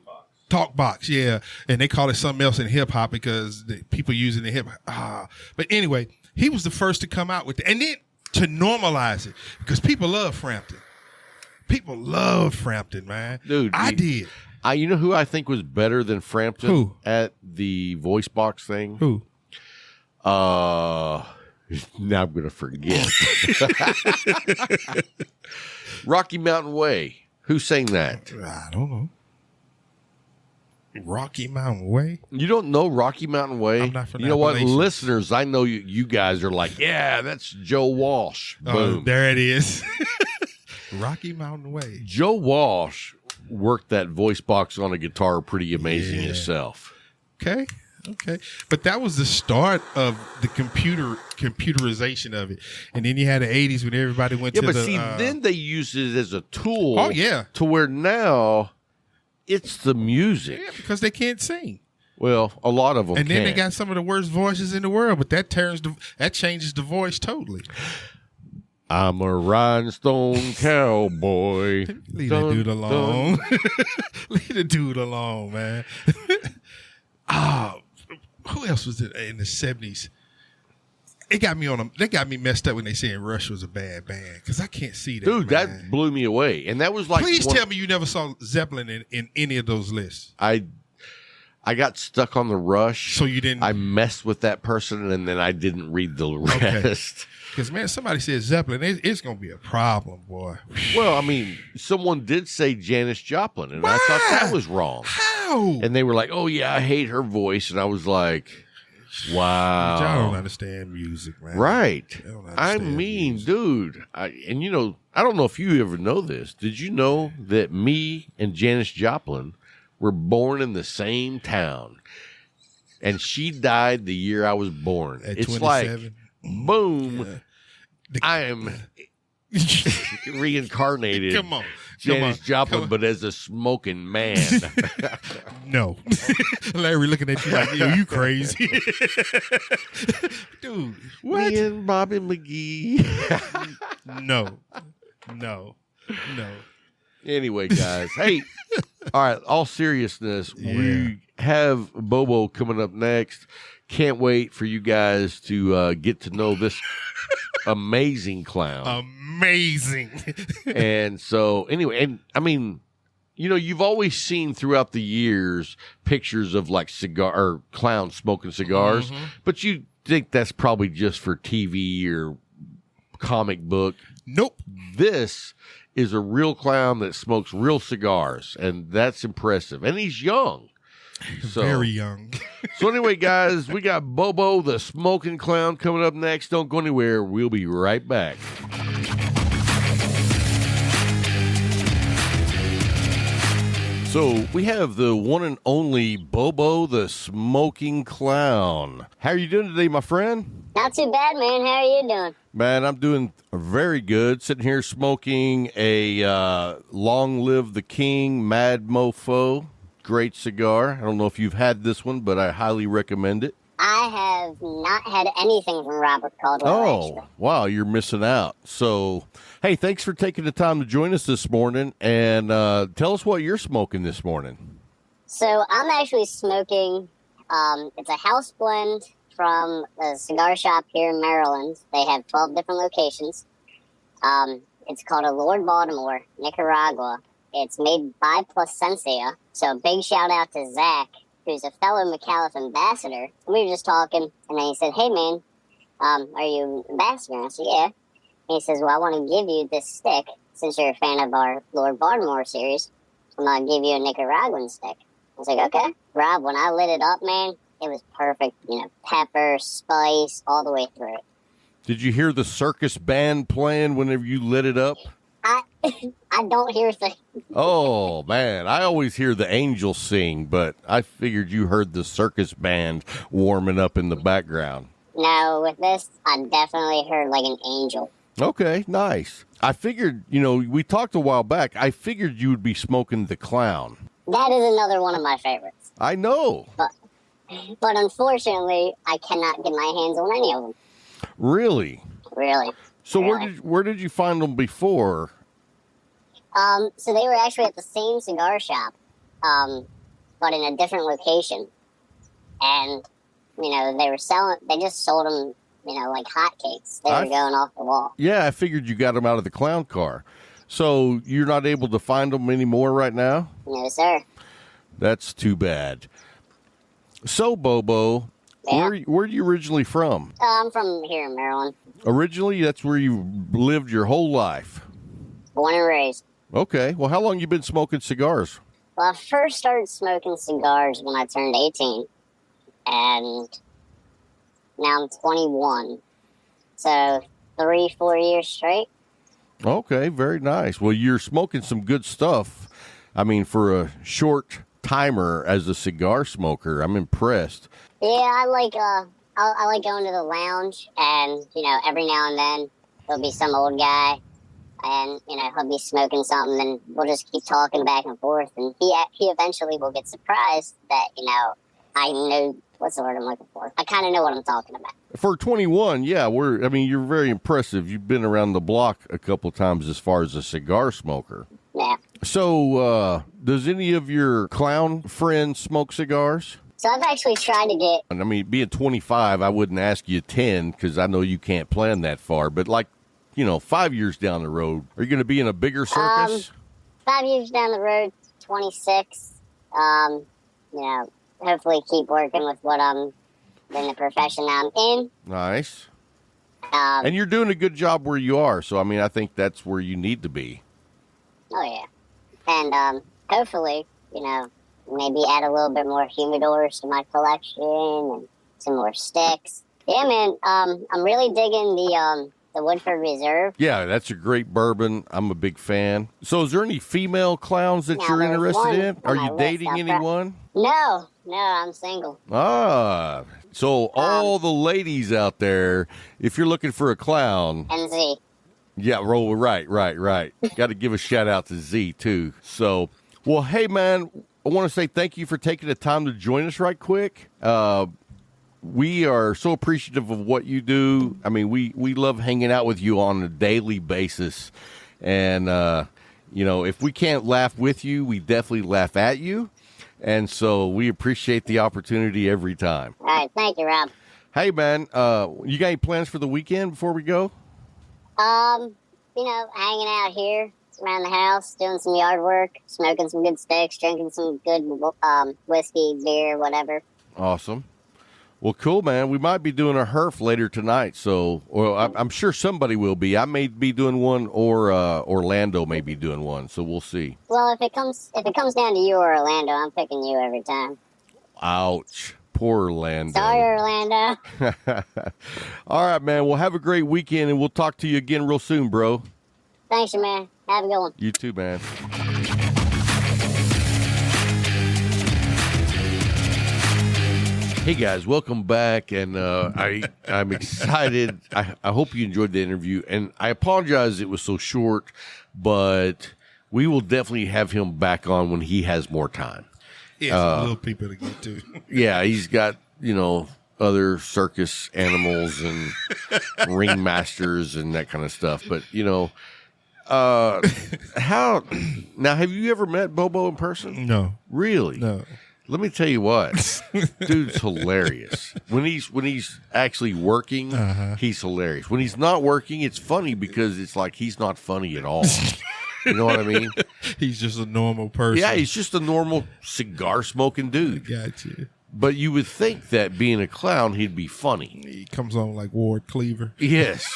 Speaker 4: talk box, yeah. And they call it something else in hip hop because the people using the hip hop. But anyway, he was the first to come out with it. And then to normalize it, because people love Frampton. People love Frampton, man.
Speaker 3: Dude.
Speaker 4: I did.
Speaker 3: You know who I think was better than Frampton
Speaker 4: Who?
Speaker 3: at the voice box thing?
Speaker 4: Who?
Speaker 3: Now I'm going to forget. Rocky Mountain Way. Who sang that?
Speaker 4: I don't know. Rocky Mountain Way?
Speaker 3: You don't know Rocky Mountain Way?
Speaker 4: I'm not from
Speaker 3: You know what?
Speaker 4: Appalachians.
Speaker 3: Listeners, I know you guys are like, yeah, that's Joe Walsh. Boom.
Speaker 4: There it is. Rocky Mountain Way.
Speaker 3: Joe Walsh worked that voice box on a guitar pretty amazing
Speaker 4: Yeah.
Speaker 3: himself.
Speaker 4: Okay. But that was the start of the computerization of it. And then you had the 80s when everybody went to
Speaker 3: Yeah, but
Speaker 4: the...
Speaker 3: see, then they used it as a tool.
Speaker 4: Oh, yeah.
Speaker 3: To where now it's the music.
Speaker 4: Yeah, because they can't sing.
Speaker 3: Well, a lot of them
Speaker 4: And then they
Speaker 3: can't.
Speaker 4: got some of the worst voices in the world, but that changes the voice totally.
Speaker 3: I'm a rhinestone cowboy.
Speaker 4: Leave that dude alone. Leave the dude alone, man. Who else was it in the 70s? They got me messed up when they saying Rush was a bad band because I can't see that.
Speaker 3: Dude,
Speaker 4: man.
Speaker 3: that blew me away. And that was like
Speaker 4: Please tell me you never saw Zeppelin in any of those lists.
Speaker 3: I got stuck on the Rush.
Speaker 4: So you didn't.
Speaker 3: I messed with that person and then I didn't read the rest.
Speaker 4: Because, man, somebody said Zeppelin, it's going to be a problem, boy.
Speaker 3: Well, I mean, someone did say Janis Joplin, and I thought that was wrong.
Speaker 4: How?
Speaker 3: And they were like, oh, yeah, I hate her voice. And I was like, wow.
Speaker 4: Y'all don't understand music, man.
Speaker 3: Right.
Speaker 4: They don't
Speaker 3: I
Speaker 4: understand
Speaker 3: mean,
Speaker 4: music.
Speaker 3: dude, I don't know if you ever know this. Did you know that me and Janis Joplin were born in the same town? And she died the year I was born.
Speaker 4: At
Speaker 3: It's
Speaker 4: 27?
Speaker 3: like, boom, I am reincarnated.
Speaker 4: Come on.
Speaker 3: Janis Joplin, but as a smoking man.
Speaker 4: No. Larry looking at you like, yo, you crazy. Dude, what?
Speaker 3: Me and Bobby McGee.
Speaker 4: No.
Speaker 3: Anyway, guys. Hey, all right, all seriousness, we have Bobo coming up next. Can't wait for you guys to get to know this amazing clown.
Speaker 4: amazing.
Speaker 3: And so, anyway, and I mean, you know, you've always seen throughout the years pictures of like cigar or clowns smoking cigars, but you think that's probably just for TV or comic book.
Speaker 4: Nope.
Speaker 3: This is a real clown that smokes real cigars, and that's impressive. And he's young. So,
Speaker 4: Very young.
Speaker 3: So anyway, guys, we got Bobo the Smoking Clown coming up next. Don't go anywhere. We'll be right back. So we have the one and only Bobo the Smoking Clown. How are you doing today, my friend?
Speaker 5: Not too bad, man. How are you doing?
Speaker 3: Man, I'm doing very good. Sitting here smoking a Long Live the King Mad Mofo. Great cigar. I don't know if you've had this one, but I highly recommend it.
Speaker 5: I have not had anything from Robert Caldwell, actually.
Speaker 3: Wow, you're missing out. So, hey, thanks for taking the time to join us this morning, and tell us what you're smoking this morning.
Speaker 5: So I'm actually smoking, it's a house blend from a cigar shop here in Maryland. They have 12 different locations. It's called a Lord Baltimore, Nicaragua. It's made by Plasencia. So a big shout out to Zach, who's a fellow McAuliffe ambassador. We were just talking, and then he said, "Hey, man, are you an ambassador?" And I said, "Yeah." And he says, "Well, I want to give you this stick, since you're a fan of our Lord Baltimore series. I'm going to give you a Nicaraguan stick." I was like, "Okay." Rob, when I lit it up, man, it was perfect. You know, pepper, spice, all the way through it.
Speaker 3: Did you hear the circus band playing whenever you lit it up?
Speaker 5: I don't hear things.
Speaker 3: Oh, man. I always hear the angels sing, but I figured you heard the circus band warming up in the background.
Speaker 5: No, with this, I definitely heard like an angel.
Speaker 3: Okay, nice. I figured, you know, we talked a while back. I figured you would be smoking the clown.
Speaker 5: That is another one of my favorites.
Speaker 3: I know.
Speaker 5: But unfortunately, I cannot get my hands on any of them.
Speaker 3: Really?
Speaker 5: Really.
Speaker 3: So
Speaker 5: really.
Speaker 3: where did you find them before?
Speaker 5: So they were actually at the same cigar shop, but in a different location. And, you know, they just sold them, you know, like hotcakes. They were going off the wall.
Speaker 3: Yeah, I figured you got them out of the clown car. So you're not able to find them anymore right now?
Speaker 5: No, sir.
Speaker 3: That's too bad. So, Bobo,
Speaker 5: yeah.
Speaker 3: where are you originally from?
Speaker 5: I'm from here in Maryland.
Speaker 3: Originally, that's where you lived your whole life?
Speaker 5: Born and raised.
Speaker 3: Okay. Well, how long you been smoking cigars?
Speaker 5: Well, I first started smoking cigars when I turned 18. And now I'm 21. So 3-4 years straight.
Speaker 3: Okay, very nice. Well, you're smoking some good stuff. I mean, for a short timer as a cigar smoker, I'm impressed.
Speaker 5: Yeah, I like going to the lounge, and, you know, every now and then there'll be some old guy, and, you know, he'll be smoking something, and we'll just keep talking back and forth, and he eventually will get surprised that, you know, I know, what's the word I'm looking for? I kind of know what I'm talking about.
Speaker 3: For 21, yeah, you're very impressive. You've been around the block a couple of times as far as a cigar smoker.
Speaker 5: Yeah.
Speaker 3: So, does any of your clown friends smoke cigars?
Speaker 5: So I've actually tried to get...
Speaker 3: I mean, being 25, I wouldn't ask you 10 because I know you can't plan that far. But like, you know, 5 years down the road, are you going to be in a bigger circus?
Speaker 5: 5 years down the road, 26. You know, hopefully keep working with what I'm in the profession I'm in.
Speaker 3: Nice. And you're doing a good job where you are. So, I mean, I think that's where you need to be. Oh,
Speaker 5: yeah. And hopefully, you know, maybe add a little bit more humidors to my collection and some more sticks. Yeah, man, I'm really digging the Woodford Reserve.
Speaker 3: Yeah, that's a great bourbon. I'm a big fan. So is there any female clowns that you're interested in? Are you dating anyone?
Speaker 5: No, I'm single.
Speaker 3: Ah, so all the ladies out there, if you're looking for a clown.
Speaker 5: And Z.
Speaker 3: Yeah, right. Got to give a shout out to Z, too. So, well, hey, man, I want to say thank you for taking the time to join us right quick. We are so appreciative of what you do. I mean, we love hanging out with you on a daily basis. And, you know, if we can't laugh with you, we definitely laugh at you. And so we appreciate the opportunity every time.
Speaker 5: All right. Thank you, Rob.
Speaker 3: Hey, man, you got any plans for the weekend before we go?
Speaker 5: hanging out here around the house, doing some yard work, smoking some good sticks, drinking some good whiskey, beer, whatever.
Speaker 3: Awesome. Well, cool, man. We might be doing a herf later tonight, I'm sure somebody will be. I may be doing one, or Orlando may be doing one, so we'll see.
Speaker 5: Well, if it comes down to you or Orlando, I'm picking you every time.
Speaker 3: Ouch. Poor Orlando.
Speaker 5: Sorry, Orlando.
Speaker 3: All right, man. Well, have a great weekend, and we'll talk to you again real soon, bro.
Speaker 5: Thanks, man. Have a good one.
Speaker 3: You too, man. Hey guys, welcome back, and I'm excited. I hope you enjoyed the interview, and I apologize it was so short, but we will definitely have him back on when he has more time.
Speaker 4: Yeah, little people to get to.
Speaker 3: Yeah, he's got other circus animals and ringmasters and that kind of stuff. But how now? Have you ever met Bobo in person?
Speaker 4: No,
Speaker 3: really?
Speaker 4: No.
Speaker 3: Let me tell you what, dude's hilarious. When he's actually working, he's hilarious. When he's not working, it's funny because it's like he's not funny at all. You know what I mean?
Speaker 4: He's just a normal person.
Speaker 3: Yeah, he's just a normal cigar smoking dude.
Speaker 4: Got you.
Speaker 3: But you would think that being a clown, he'd be funny.
Speaker 4: He comes on like Ward Cleaver.
Speaker 3: Yes.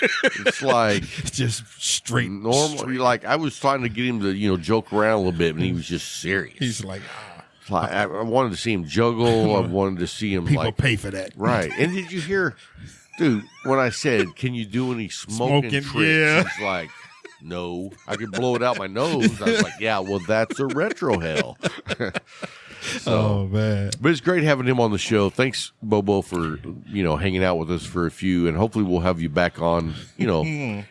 Speaker 3: It's like
Speaker 4: just straight
Speaker 3: normal.
Speaker 4: Straight.
Speaker 3: Like I was trying to get him to, joke around a little bit, and he was just serious.
Speaker 4: He's like,
Speaker 3: I wanted to see him juggle. I wanted to see him
Speaker 4: people pay for that.
Speaker 3: Right. And did you hear, dude, when I said, can you do any smoking tricks?
Speaker 4: Yeah.
Speaker 3: He's like, no, I could blow it out my nose. I was like, yeah, well, that's a retro hell.
Speaker 4: Oh man!
Speaker 3: But it's great having him on the show. Thanks, Bobo, for hanging out with us for a few, and hopefully we'll have you back on, in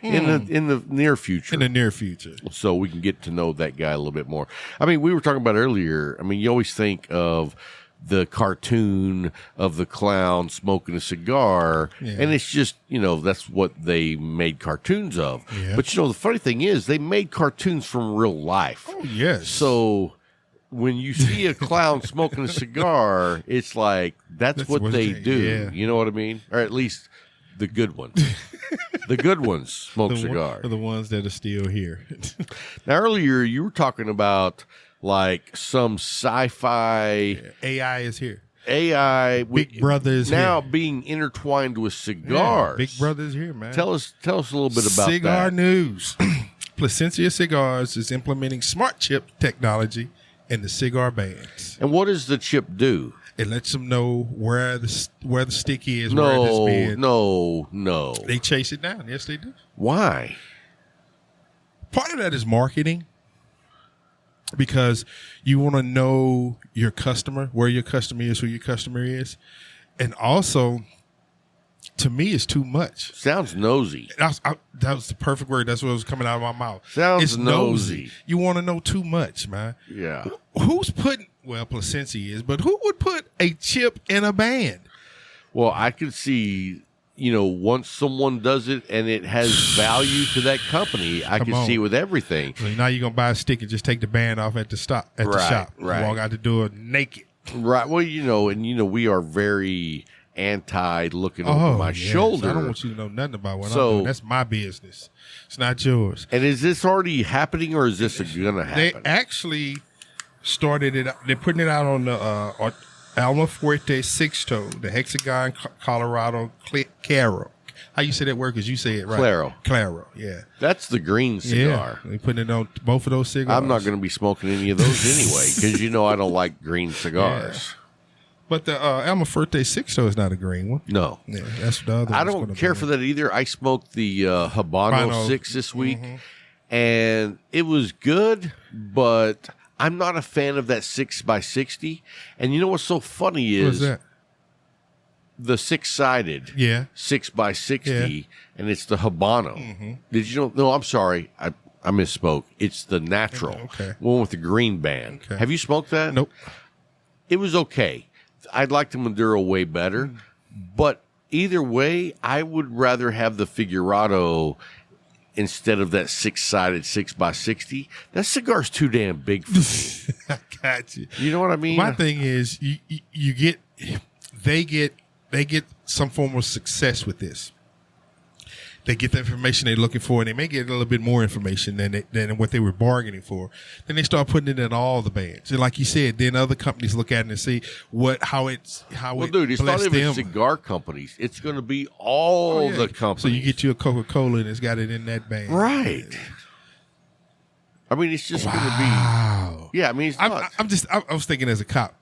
Speaker 3: the near future.
Speaker 4: In the near future,
Speaker 3: so we can get to know that guy a little bit more. I mean, we were talking about earlier. I mean, you always think of the cartoon of the clown smoking a cigar, and it's just that's what they made cartoons of.
Speaker 4: Yeah.
Speaker 3: But the funny thing is, they made cartoons from real life.
Speaker 4: Oh yes.
Speaker 3: So when you see a clown smoking a cigar, it's like that's what they do.
Speaker 4: Yeah.
Speaker 3: You know what I mean? Or at least the good ones. The good ones smoke cigars.
Speaker 4: The ones that are still here.
Speaker 3: Now, earlier you were talking about like some sci-fi.
Speaker 4: AI is here.
Speaker 3: AI.
Speaker 4: Big Brother is
Speaker 3: now
Speaker 4: here.
Speaker 3: being intertwined with cigars.
Speaker 4: Yeah, Big Brother is here, man.
Speaker 3: Tell us a little bit about
Speaker 4: Cigar
Speaker 3: that.
Speaker 4: news. Placencia Cigars is implementing smart chip technology in the cigar bands.
Speaker 3: And what does the chip do?
Speaker 4: It lets them know where the stick is. Where it has been.
Speaker 3: No.
Speaker 4: They chase it down. Yes, they do.
Speaker 3: Why?
Speaker 4: Part of that is marketing, because you want to know your customer, where your customer is, who your customer is, and also, to me, it's too much.
Speaker 3: Sounds nosy.
Speaker 4: That was the perfect word. That's what was coming out of my mouth.
Speaker 3: Sounds
Speaker 4: it's
Speaker 3: nosy.
Speaker 4: You want to know too much, man.
Speaker 3: Yeah.
Speaker 4: Who's putting? Well, Placencia is, but who would put a chip in a band?
Speaker 3: Well, I could see, once someone does it and it has value to that company, I can see it with everything.
Speaker 4: So now you're gonna buy a stick and just take the band off at the shop.
Speaker 3: Right.
Speaker 4: Walk out the door naked.
Speaker 3: Right. Well, we are very anti looking over my shoulder.
Speaker 4: I don't want you to know nothing about what I'm doing. That's my business. It's not yours.
Speaker 3: And is this already happening, or is this gonna happen?
Speaker 4: They actually started it. They're putting it out on the Alma Fuerte Sixto, the Hexagon Colorado Claro. How you say that word? Because you say it right. Claro. Yeah.
Speaker 3: That's the green cigar.
Speaker 4: Yeah. They putting it on both of those cigars.
Speaker 3: I'm not going to be smoking any of those anyway, because I don't like green cigars.
Speaker 4: Yeah. But the Alma Fuerte Sixto is not a green one.
Speaker 3: No.
Speaker 4: Yeah, that's the other.
Speaker 3: I don't care for that either. I smoked the Habano 6 this week, and it was good, but I'm not a fan of that 6x60. And you know what's so funny is
Speaker 4: What's that?
Speaker 3: The 6-sided 6x60, and it's the Habano. Did you know? No, I'm sorry. I misspoke. It's the natural one with the green band.
Speaker 4: Okay.
Speaker 3: Have you smoked that?
Speaker 4: Nope.
Speaker 3: It was okay. I liked the Maduro way better, but either way, I would rather have the Figurado instead of that 6-sided 6x60. That cigar's too damn big for me.
Speaker 4: I got you.
Speaker 3: You know what I mean?
Speaker 4: My thing is, they get some form of success with this. they get the information they're looking for, and they may get a little bit more information than what they were bargaining for. Then they start putting it in all the bands, and like you said, then other companies look at it and see how it's
Speaker 3: not even cigar companies. It's going to be all the companies.
Speaker 4: So you get you a Coca-Cola, and it's got it in that band,
Speaker 3: right? I mean, it's just going to be. Yeah, I mean,
Speaker 4: I was thinking as a cop,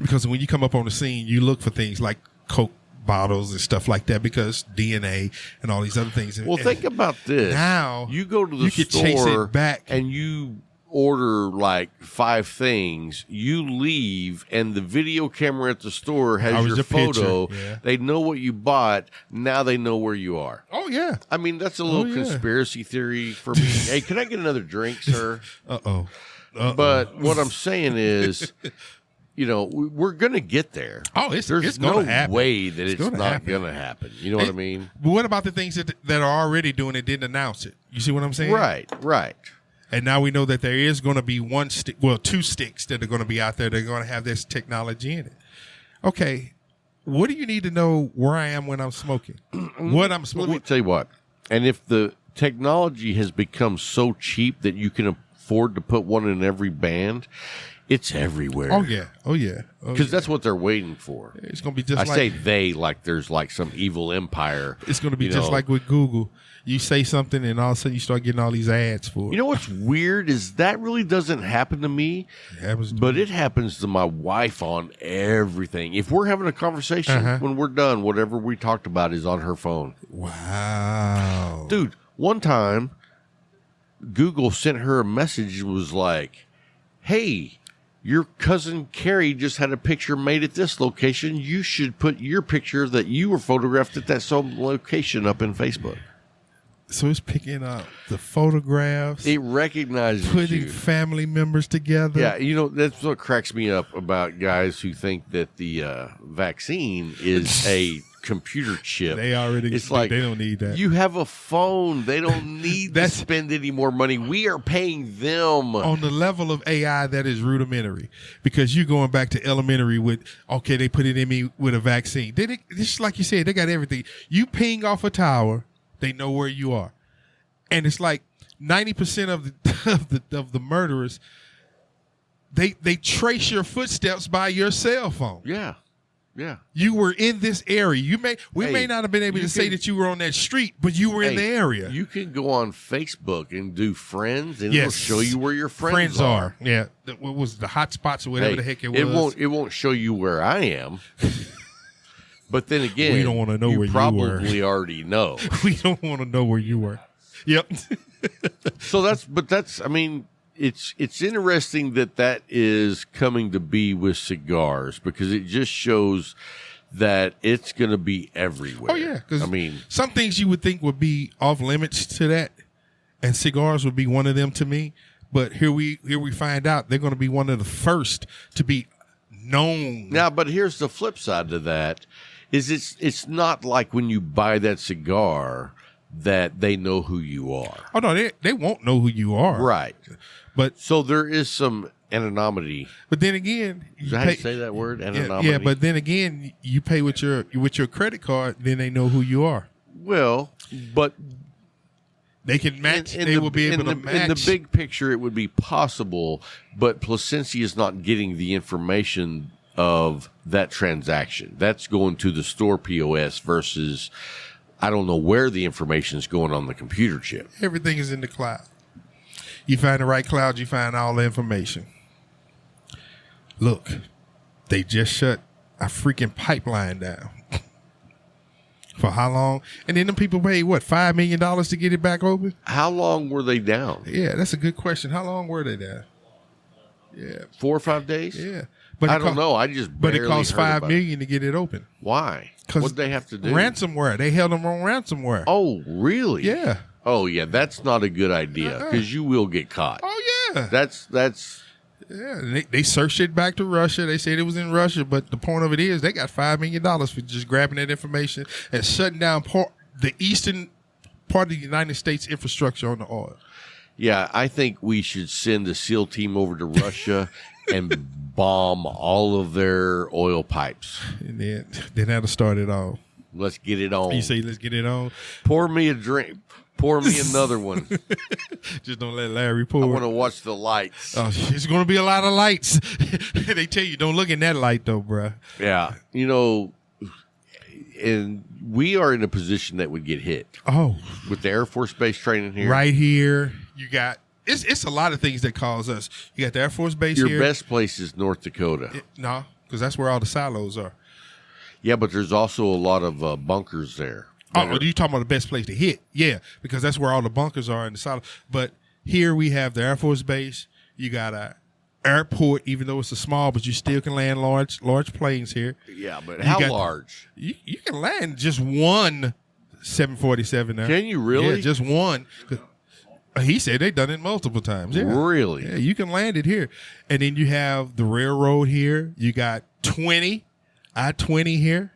Speaker 4: because when you come up on the scene, you look for things like Coke bottles and stuff like that, because DNA and all these other things.
Speaker 3: Well, think about this.
Speaker 4: Now
Speaker 3: you go to the store,
Speaker 4: chase it back,
Speaker 3: and you order like 5 things. You leave, and the video camera at the store has your photo.
Speaker 4: Yeah.
Speaker 3: They know what you bought. Now they know where you are.
Speaker 4: Oh yeah.
Speaker 3: I mean, that's a little conspiracy theory for me. Hey, can I get another drink, sir?
Speaker 4: Uh-oh.
Speaker 3: But what I'm saying is, we're going to get there.
Speaker 4: Oh,
Speaker 3: there's
Speaker 4: no
Speaker 3: way that it's not going to happen. You know what I mean?
Speaker 4: But what about the things that are already doing it, didn't announce it? You see what I'm saying?
Speaker 3: Right.
Speaker 4: And now we know that there is going to be 2 sticks that are going to be out there. They're going to have this technology in it. Okay. What do you need to know where I am when I'm smoking? What I'm smoking?
Speaker 3: Let me tell you what. And if the technology has become so cheap that you can afford to put one in every band, it's everywhere.
Speaker 4: Oh yeah.
Speaker 3: Because that's what they're waiting for.
Speaker 4: It's going to be just
Speaker 3: I say they like there's like some evil empire.
Speaker 4: It's going to be just like with Google. You say something, and all of a sudden you start getting all these ads for it.
Speaker 3: You know what's weird is that really doesn't happen to me, but it happens to my wife on everything. If we're having a conversation, when we're done, whatever we talked about is on her phone.
Speaker 4: Wow.
Speaker 3: Dude, one time, Google sent her a message. It was like, hey, your cousin Carrie just had a picture made at this location. You should put your picture that you were photographed at that same location up in Facebook.
Speaker 4: So it's picking up the photographs.
Speaker 3: It recognizes
Speaker 4: putting family members together.
Speaker 3: Yeah, that's what cracks me up about guys who think that the vaccine is a computer chip.
Speaker 4: They already.
Speaker 3: It's like
Speaker 4: they don't need that.
Speaker 3: You have a phone. They don't need to spend any more money. We are paying them
Speaker 4: on the level of AI that is rudimentary, because you're going back to elementary with they put it in me with a vaccine. Just like you said, they got everything. You ping off a tower. They know where you are, and it's like 90% of the murderers. They trace your footsteps by your cell phone.
Speaker 3: Yeah.
Speaker 4: You were in this area. We may not have been able to say that you were on that street, but you were in the area.
Speaker 3: You can go on Facebook and do friends, and it'll show you where your friends are.
Speaker 4: Yeah, what was the hot spots or whatever the heck it was.
Speaker 3: It won't show you where I am. But then again,
Speaker 4: we don't want to know where you were.
Speaker 3: Probably already know.
Speaker 4: We don't want to know where you were. Yep.
Speaker 3: I mean, it's interesting that is coming to be with cigars, because it just shows that it's going to be everywhere.
Speaker 4: Oh yeah, because some things you would think would be off limits to that, and cigars would be one of them to me. But here we find out they're going to be one of the first to be known.
Speaker 3: Now, but here's the flip side to that. It's not like when you buy that cigar that they know who you are.
Speaker 4: Oh no, they won't know who you are.
Speaker 3: Right.
Speaker 4: But
Speaker 3: so there is some anonymity.
Speaker 4: But then again,
Speaker 3: is that how you say that word? Anonymity.
Speaker 4: Yeah, but then again, you pay with your credit card, then they know who you are.
Speaker 3: Well, but
Speaker 4: they can match. They will be able to match.
Speaker 3: In the big picture, it would be possible, but Placencia is not getting the information of that transaction. That's going to the store POS versus, I don't know where the information is going on the computer chip.
Speaker 4: Everything is in the cloud. You find the right cloud, you find all the information. Look, they just shut a freaking pipeline down. For how long? And then them people paid, what, $5 million to get it back open?
Speaker 3: How long were they down?
Speaker 4: Yeah, that's a good question. How long were they down? Yeah.
Speaker 3: 4 or 5 days?
Speaker 4: Yeah.
Speaker 3: But I don't know. I just
Speaker 4: But it cost $5 million to get it open.
Speaker 3: Why? What did they have to do?
Speaker 4: Ransomware. They held them on ransomware.
Speaker 3: Oh, really?
Speaker 4: Yeah.
Speaker 3: Oh, yeah. That's not a good idea, because you will get caught.
Speaker 4: Oh, yeah.
Speaker 3: That's.
Speaker 4: Yeah, they searched it back to Russia. They said it was in Russia, but the point of it is they got $5 million for just grabbing that information and shutting down the eastern part of the United States infrastructure on the oil.
Speaker 3: Yeah, I think we should send a SEAL team over to Russia and bomb all of their oil pipes.
Speaker 4: And then that'll start it all.
Speaker 3: Let's get it on.
Speaker 4: You say, let's get it on.
Speaker 3: Pour me a drink. Pour me another one.
Speaker 4: Just don't let Larry
Speaker 3: I
Speaker 4: pour.
Speaker 3: want to watch the lights.
Speaker 4: Oh, it's going to be a lot of lights. They tell you, don't look in that light, though, bruh.
Speaker 3: Yeah. You know, and we are in a position that would get hit.
Speaker 4: Oh.
Speaker 3: With the Air Force Base training here.
Speaker 4: Right here, you got, it's a lot of things that cause us. You got the Air Force Base
Speaker 3: Your
Speaker 4: here.
Speaker 3: best place is North Dakota.
Speaker 4: No, because that's where all the silos are.
Speaker 3: Yeah, but there's also a lot of bunkers there.
Speaker 4: Oh, you talking about the best place to hit? Yeah, because that's where all the bunkers are in the silo. But here we have the Air Force Base. You got a airport, even though it's a small, but you still can land large planes here.
Speaker 3: Yeah, but how large?
Speaker 4: You can land just one 747 there.
Speaker 3: Can you really?
Speaker 4: Yeah, just one. He said they done it multiple times. Yeah.
Speaker 3: Really?
Speaker 4: Yeah, you can land it here. And then you have the railroad here. You got I-20 here.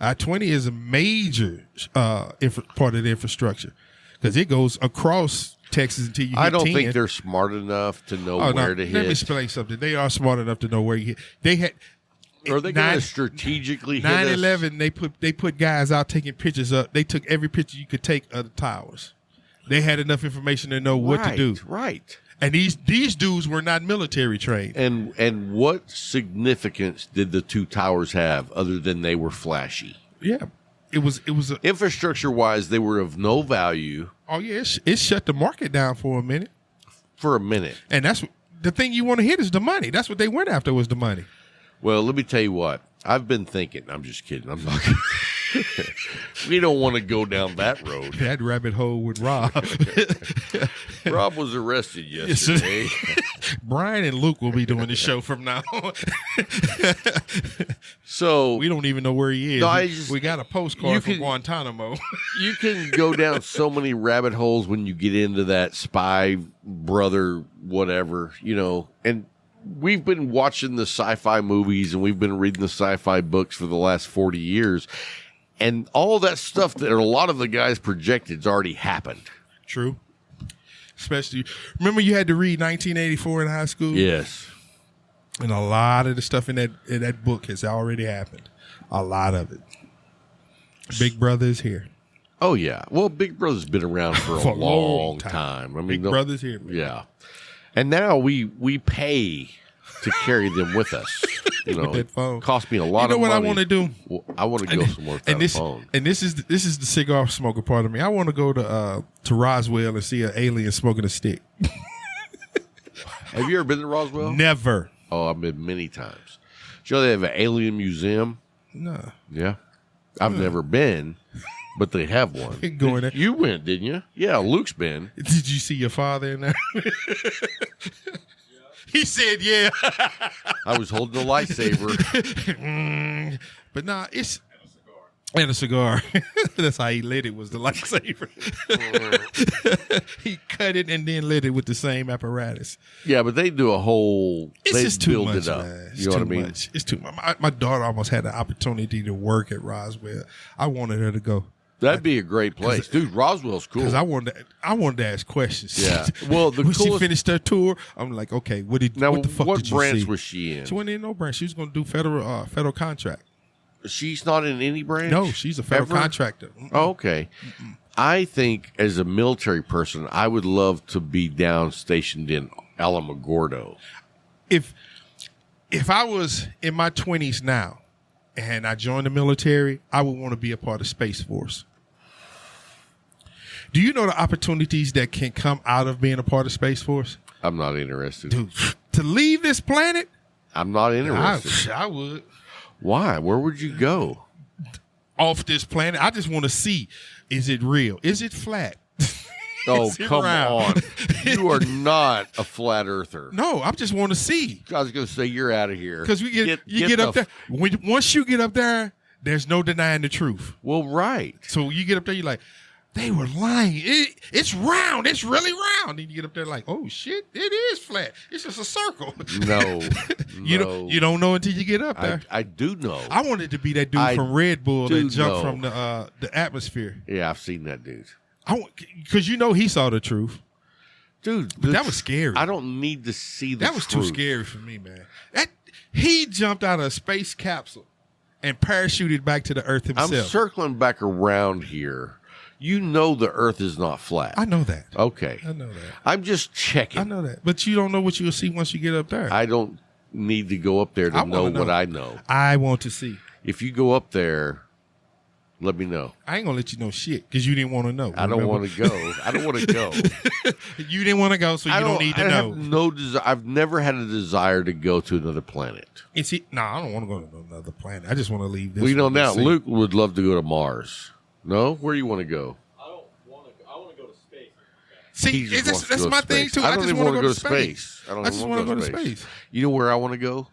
Speaker 4: I-20 is a major part of the infrastructure because it goes across Texas until you hit 10.
Speaker 3: I don't think they're smart enough to know where to hit.
Speaker 4: Let me explain something. They are smart enough to know where you hit. They had.
Speaker 3: Are they going to strategically hit us?
Speaker 4: 9/11, they put guys out taking pictures up. They took every picture you could take of the towers. They had enough information to know what to do.
Speaker 3: Right.
Speaker 4: And these dudes were not military trained.
Speaker 3: And what significance did the two towers have other than they were flashy?
Speaker 4: Yeah. It was
Speaker 3: infrastructure wise, they were of no value.
Speaker 4: Oh yeah, it shut the market down for a minute. And that's the thing you want to hit is the money. That's what they went after was the money.
Speaker 3: Well, let me tell you what. I've been thinking. I'm just kidding. I'm not. We don't want to go down that road.
Speaker 4: That rabbit hole with Rob.
Speaker 3: Rob was arrested yesterday.
Speaker 4: Brian and Luke will be doing the show from now on.
Speaker 3: So
Speaker 4: we don't even know where he is.
Speaker 3: No,
Speaker 4: we got a postcard from Guantanamo.
Speaker 3: You can go down so many rabbit holes when you get into that spy brother, whatever, and we've been watching the sci-fi movies and we've been reading the sci-fi books for the last 40 years. And all that stuff that a lot of the guys projected's already happened.
Speaker 4: True. Especially, remember you had to read 1984 in high school?
Speaker 3: Yes.
Speaker 4: And a lot of the stuff in that book has already happened. A lot of it. Big Brother is here.
Speaker 3: Oh, yeah. Well, Big Brother's been around for a long time. I mean,
Speaker 4: Big Brother's here. Man.
Speaker 3: Yeah. And now we pay to carry them with us.
Speaker 4: With that phone.
Speaker 3: Cost me a lot of money.
Speaker 4: You know what I want to do?
Speaker 3: Well, I want to go somewhere without a phone.
Speaker 4: And this is the cigar smoker part of me. I want to go to Roswell and see an alien smoking a stick.
Speaker 3: Have you ever been to Roswell?
Speaker 4: Never.
Speaker 3: Oh, I've been many times. Do you know they have an alien museum?
Speaker 4: No.
Speaker 3: Yeah. I've never been, but they have one.
Speaker 4: Go in there.
Speaker 3: You went, didn't you? Yeah, Luke's been.
Speaker 4: Did you see your father in there? He said, yeah.
Speaker 3: I was holding a lightsaber.
Speaker 4: But nah, it's... And a cigar. That's how he lit it, was the lightsaber. He cut it and then lit it with the same apparatus.
Speaker 3: Yeah, but they do a whole...
Speaker 4: It's just too much,
Speaker 3: it up.
Speaker 4: man.
Speaker 3: You know what I mean?
Speaker 4: It's too much. My daughter almost had the opportunity to work at Roswell. I wanted her to go.
Speaker 3: That'd be a great place. Dude, Roswell's cool.
Speaker 4: Because I wanted to ask questions.
Speaker 3: Yeah. Well,
Speaker 4: when she finished her tour, I'm like, okay, what the fuck did you see?
Speaker 3: What branch was she in?
Speaker 4: She wasn't in no branch. She was going to do federal contract.
Speaker 3: She's not in any branch?
Speaker 4: No, she's a federal contractor.
Speaker 3: Oh, okay. I think as a military person, I would love to be down stationed in Alamogordo.
Speaker 4: If I was in my 20s now and I joined the military, I would want to be a part of Space Force. Do you know the opportunities that can come out of being a part of Space Force?
Speaker 3: I'm not interested.
Speaker 4: Dude, to leave this planet?
Speaker 3: I'm not interested.
Speaker 4: I would.
Speaker 3: Why? Where would you go?
Speaker 4: Off this planet. I just want to see, is it real? Is it flat?
Speaker 3: Oh, come on. You are not a flat earther.
Speaker 4: No, I just want to see.
Speaker 3: I was going to say, you're out of here.
Speaker 4: Because you get up there. Once you get up there, there's no denying the truth.
Speaker 3: Well, right.
Speaker 4: So you get up there, you're like, they were lying. It's round. It's really round. And you get up there like, oh, shit, it is flat. It's just a circle.
Speaker 3: No.
Speaker 4: You don't know until you get up there.
Speaker 3: I do know.
Speaker 4: I wanted to be that dude from Red Bull that jumped from the atmosphere.
Speaker 3: Yeah, I've seen that dude.
Speaker 4: Because he saw the truth.
Speaker 3: Dude.
Speaker 4: But that was scary.
Speaker 3: I don't need to see the truth.
Speaker 4: That was too scary for me, man. He jumped out of a space capsule and parachuted back to the earth himself.
Speaker 3: I'm circling back around here. You know the earth is not flat.
Speaker 4: I know that.
Speaker 3: Okay.
Speaker 4: I know that.
Speaker 3: I'm just checking.
Speaker 4: I know that. But you don't know what you'll see once you get up there.
Speaker 3: I don't need to go up there to know what I know.
Speaker 4: I want to see.
Speaker 3: If you go up there, let me know.
Speaker 4: I ain't going to let you know shit because you didn't want to know.
Speaker 3: I don't want to go. I don't want to go.
Speaker 4: You didn't want to go, so you don't need to know.
Speaker 3: I've never had a desire to go to another planet.
Speaker 4: I don't want to go to another planet. I just want to leave this.
Speaker 3: Well, you know,
Speaker 4: one
Speaker 3: now
Speaker 4: to see.
Speaker 3: Luke would love to go to Mars. No? Where do you want to go?
Speaker 6: I don't want to. I want to go to space.
Speaker 4: See,
Speaker 3: He just wants to
Speaker 4: that's
Speaker 3: go to
Speaker 4: my
Speaker 3: space.
Speaker 4: thing, too.
Speaker 3: I don't
Speaker 4: just
Speaker 3: even
Speaker 4: want
Speaker 3: want to go to space.
Speaker 4: I just want to go to space.
Speaker 3: You know where I want to go?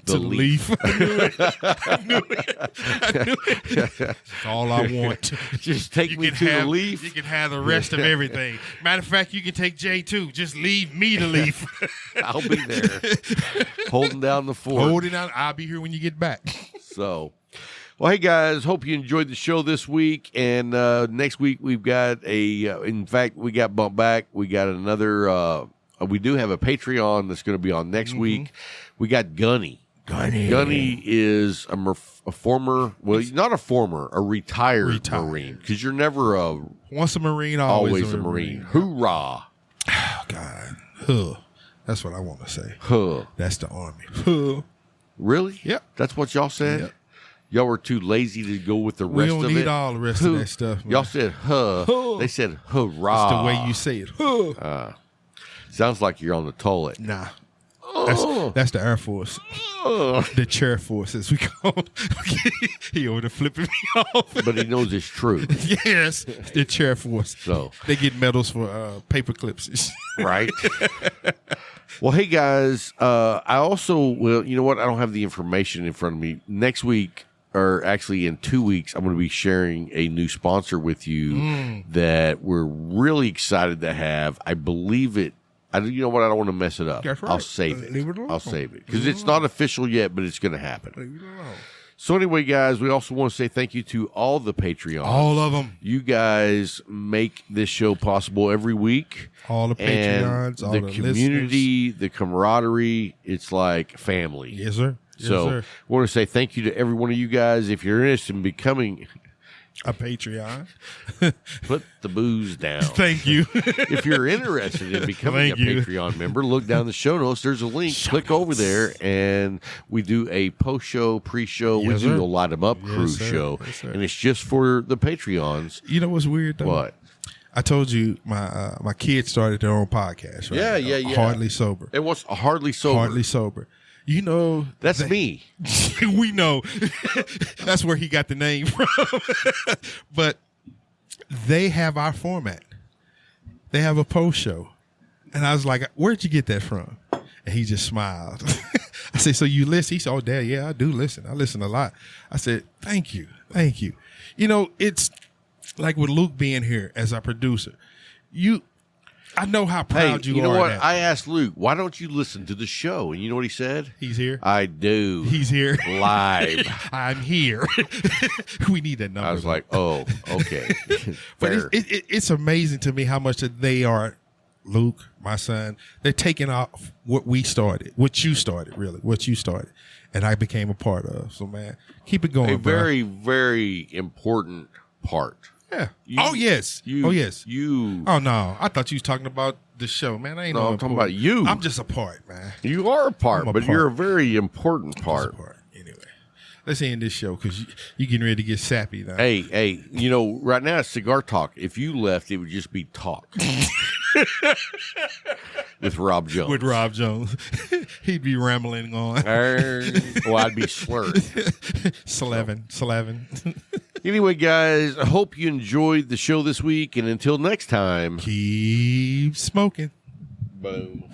Speaker 4: To Leaf. I knew it. That's all I want.
Speaker 3: Just take me to the Leaf.
Speaker 4: You can have the rest of everything. Matter of fact, you can take Jay too. Just leave me to Leaf.
Speaker 3: I'll be there, holding down the fort.
Speaker 4: Holding out. I'll be here when you get back.
Speaker 3: So, well, hey guys, hope you enjoyed the show this week. And next week we've got in fact, we got bumped back. We got another. We do have a Patreon that's going to be on next week. We got Gunny. Gunny is a former, well, he's not a former, a retired Marine. Because you're never
Speaker 4: once a Marine,
Speaker 3: always a Marine. Hoorah!
Speaker 4: Oh God, huh? That's what I want to say.
Speaker 3: Huh?
Speaker 4: That's the Army. Huh?
Speaker 3: Really?
Speaker 4: Yep.
Speaker 3: That's what y'all said.
Speaker 4: Yep.
Speaker 3: Y'all were too lazy to go with the
Speaker 4: We
Speaker 3: rest of it.
Speaker 4: don't need all the rest of that stuff. Man.
Speaker 3: Y'all said huh. They said hurrah.
Speaker 4: That's the way you say it. Huh?
Speaker 3: Sounds like you're on the toilet.
Speaker 4: Nah. That's the Air Force. The chair force, as we call it. He over there flipping me off.
Speaker 3: But he knows it's true.
Speaker 4: Yes, the chair force.
Speaker 3: So
Speaker 4: they get medals for paper clips.
Speaker 3: Right. Well, hey, guys, I also will, you know what? I don't have the information in front of me. Next week, or actually in 2 weeks, I'm going to be sharing a new sponsor with you that we're really excited to have. I believe it. You know what? I don't want to mess it up.
Speaker 4: That's right.
Speaker 3: I'll save it.
Speaker 4: Leave it alone.
Speaker 3: I'll save it because it's not official yet, but it's going to happen.
Speaker 4: Leave it alone.
Speaker 3: So anyway, guys, we also want to say thank you to all the Patreons.
Speaker 4: All of them.
Speaker 3: You guys make this show possible every week.
Speaker 4: All the Patreons, all the
Speaker 3: community,
Speaker 4: listeners.
Speaker 3: the camaraderie. It's like family.
Speaker 4: Yes, sir. Yes,
Speaker 3: So
Speaker 4: sir.
Speaker 3: I want to say thank you to every one of you guys. If you're interested in becoming
Speaker 4: a Patreon,
Speaker 3: put the booze down.
Speaker 4: Thank you.
Speaker 3: If you're interested in becoming
Speaker 4: Thank
Speaker 3: a
Speaker 4: you.
Speaker 3: Patreon member, look down the show notes. There's a link. Click over there, and we do a post-show, pre-show.
Speaker 4: Yes,
Speaker 3: we do
Speaker 4: sir.
Speaker 3: the Light 'em Up
Speaker 4: Yes,
Speaker 3: cruise
Speaker 4: sir.
Speaker 3: show,
Speaker 4: Yes, sir.
Speaker 3: and it's just for the Patreons.
Speaker 4: You know what's weird though?
Speaker 3: What?
Speaker 4: I told you my kids started their own podcast. Right?
Speaker 3: Yeah.
Speaker 4: Hardly Sober.
Speaker 3: It was hardly sober.
Speaker 4: Hardly Sober. You know,
Speaker 3: That's me.
Speaker 4: we know that's where he got the name from. But they have our format. They have a post show. And I was like, where'd you get that from? And he just smiled. I said, so you listen? He said, oh, Dad, yeah, I do listen. I listen a lot. I said, thank you. Thank you. You know, it's like with Luke being here as our producer. I know how proud you
Speaker 3: know
Speaker 4: are.
Speaker 3: what?
Speaker 4: of that.
Speaker 3: I asked Luke, why don't you listen to the show? And you know what he said?
Speaker 4: He's here.
Speaker 3: I do.
Speaker 4: He's here.
Speaker 3: Live.
Speaker 4: I'm here. We need that number.
Speaker 3: I was like, oh, okay.
Speaker 4: But
Speaker 3: Fair.
Speaker 4: it's amazing to me how much that they are, Luke, my son, they're taking off what we started, what you started, and I became a part of. So, man, keep it going,
Speaker 3: a
Speaker 4: bro.
Speaker 3: very, very important part.
Speaker 4: Yeah.
Speaker 3: You-
Speaker 4: oh, yes.
Speaker 3: You,
Speaker 4: oh, yes.
Speaker 3: You.
Speaker 4: Oh, no. I thought you was talking about the show, man. I ain't
Speaker 3: No,
Speaker 4: no
Speaker 3: I'm talking
Speaker 4: important.
Speaker 3: about you.
Speaker 4: I'm just a part, man.
Speaker 3: You are a part,
Speaker 4: I'm a
Speaker 3: but
Speaker 4: part.
Speaker 3: you're a very important
Speaker 4: Just
Speaker 3: part.
Speaker 4: a part. Anyway, let's end this show because you getting ready to get sappy now.
Speaker 3: Hey, you know, right now it's cigar talk. If you left, it would just be talk with Rob Jones.
Speaker 4: With Rob Jones. He'd be rambling on.
Speaker 3: Well, I'd be slurred.
Speaker 4: Slavin.
Speaker 3: Anyway, guys, I hope you enjoyed the show this week, and until next time,
Speaker 4: Keep smoking.
Speaker 3: boom.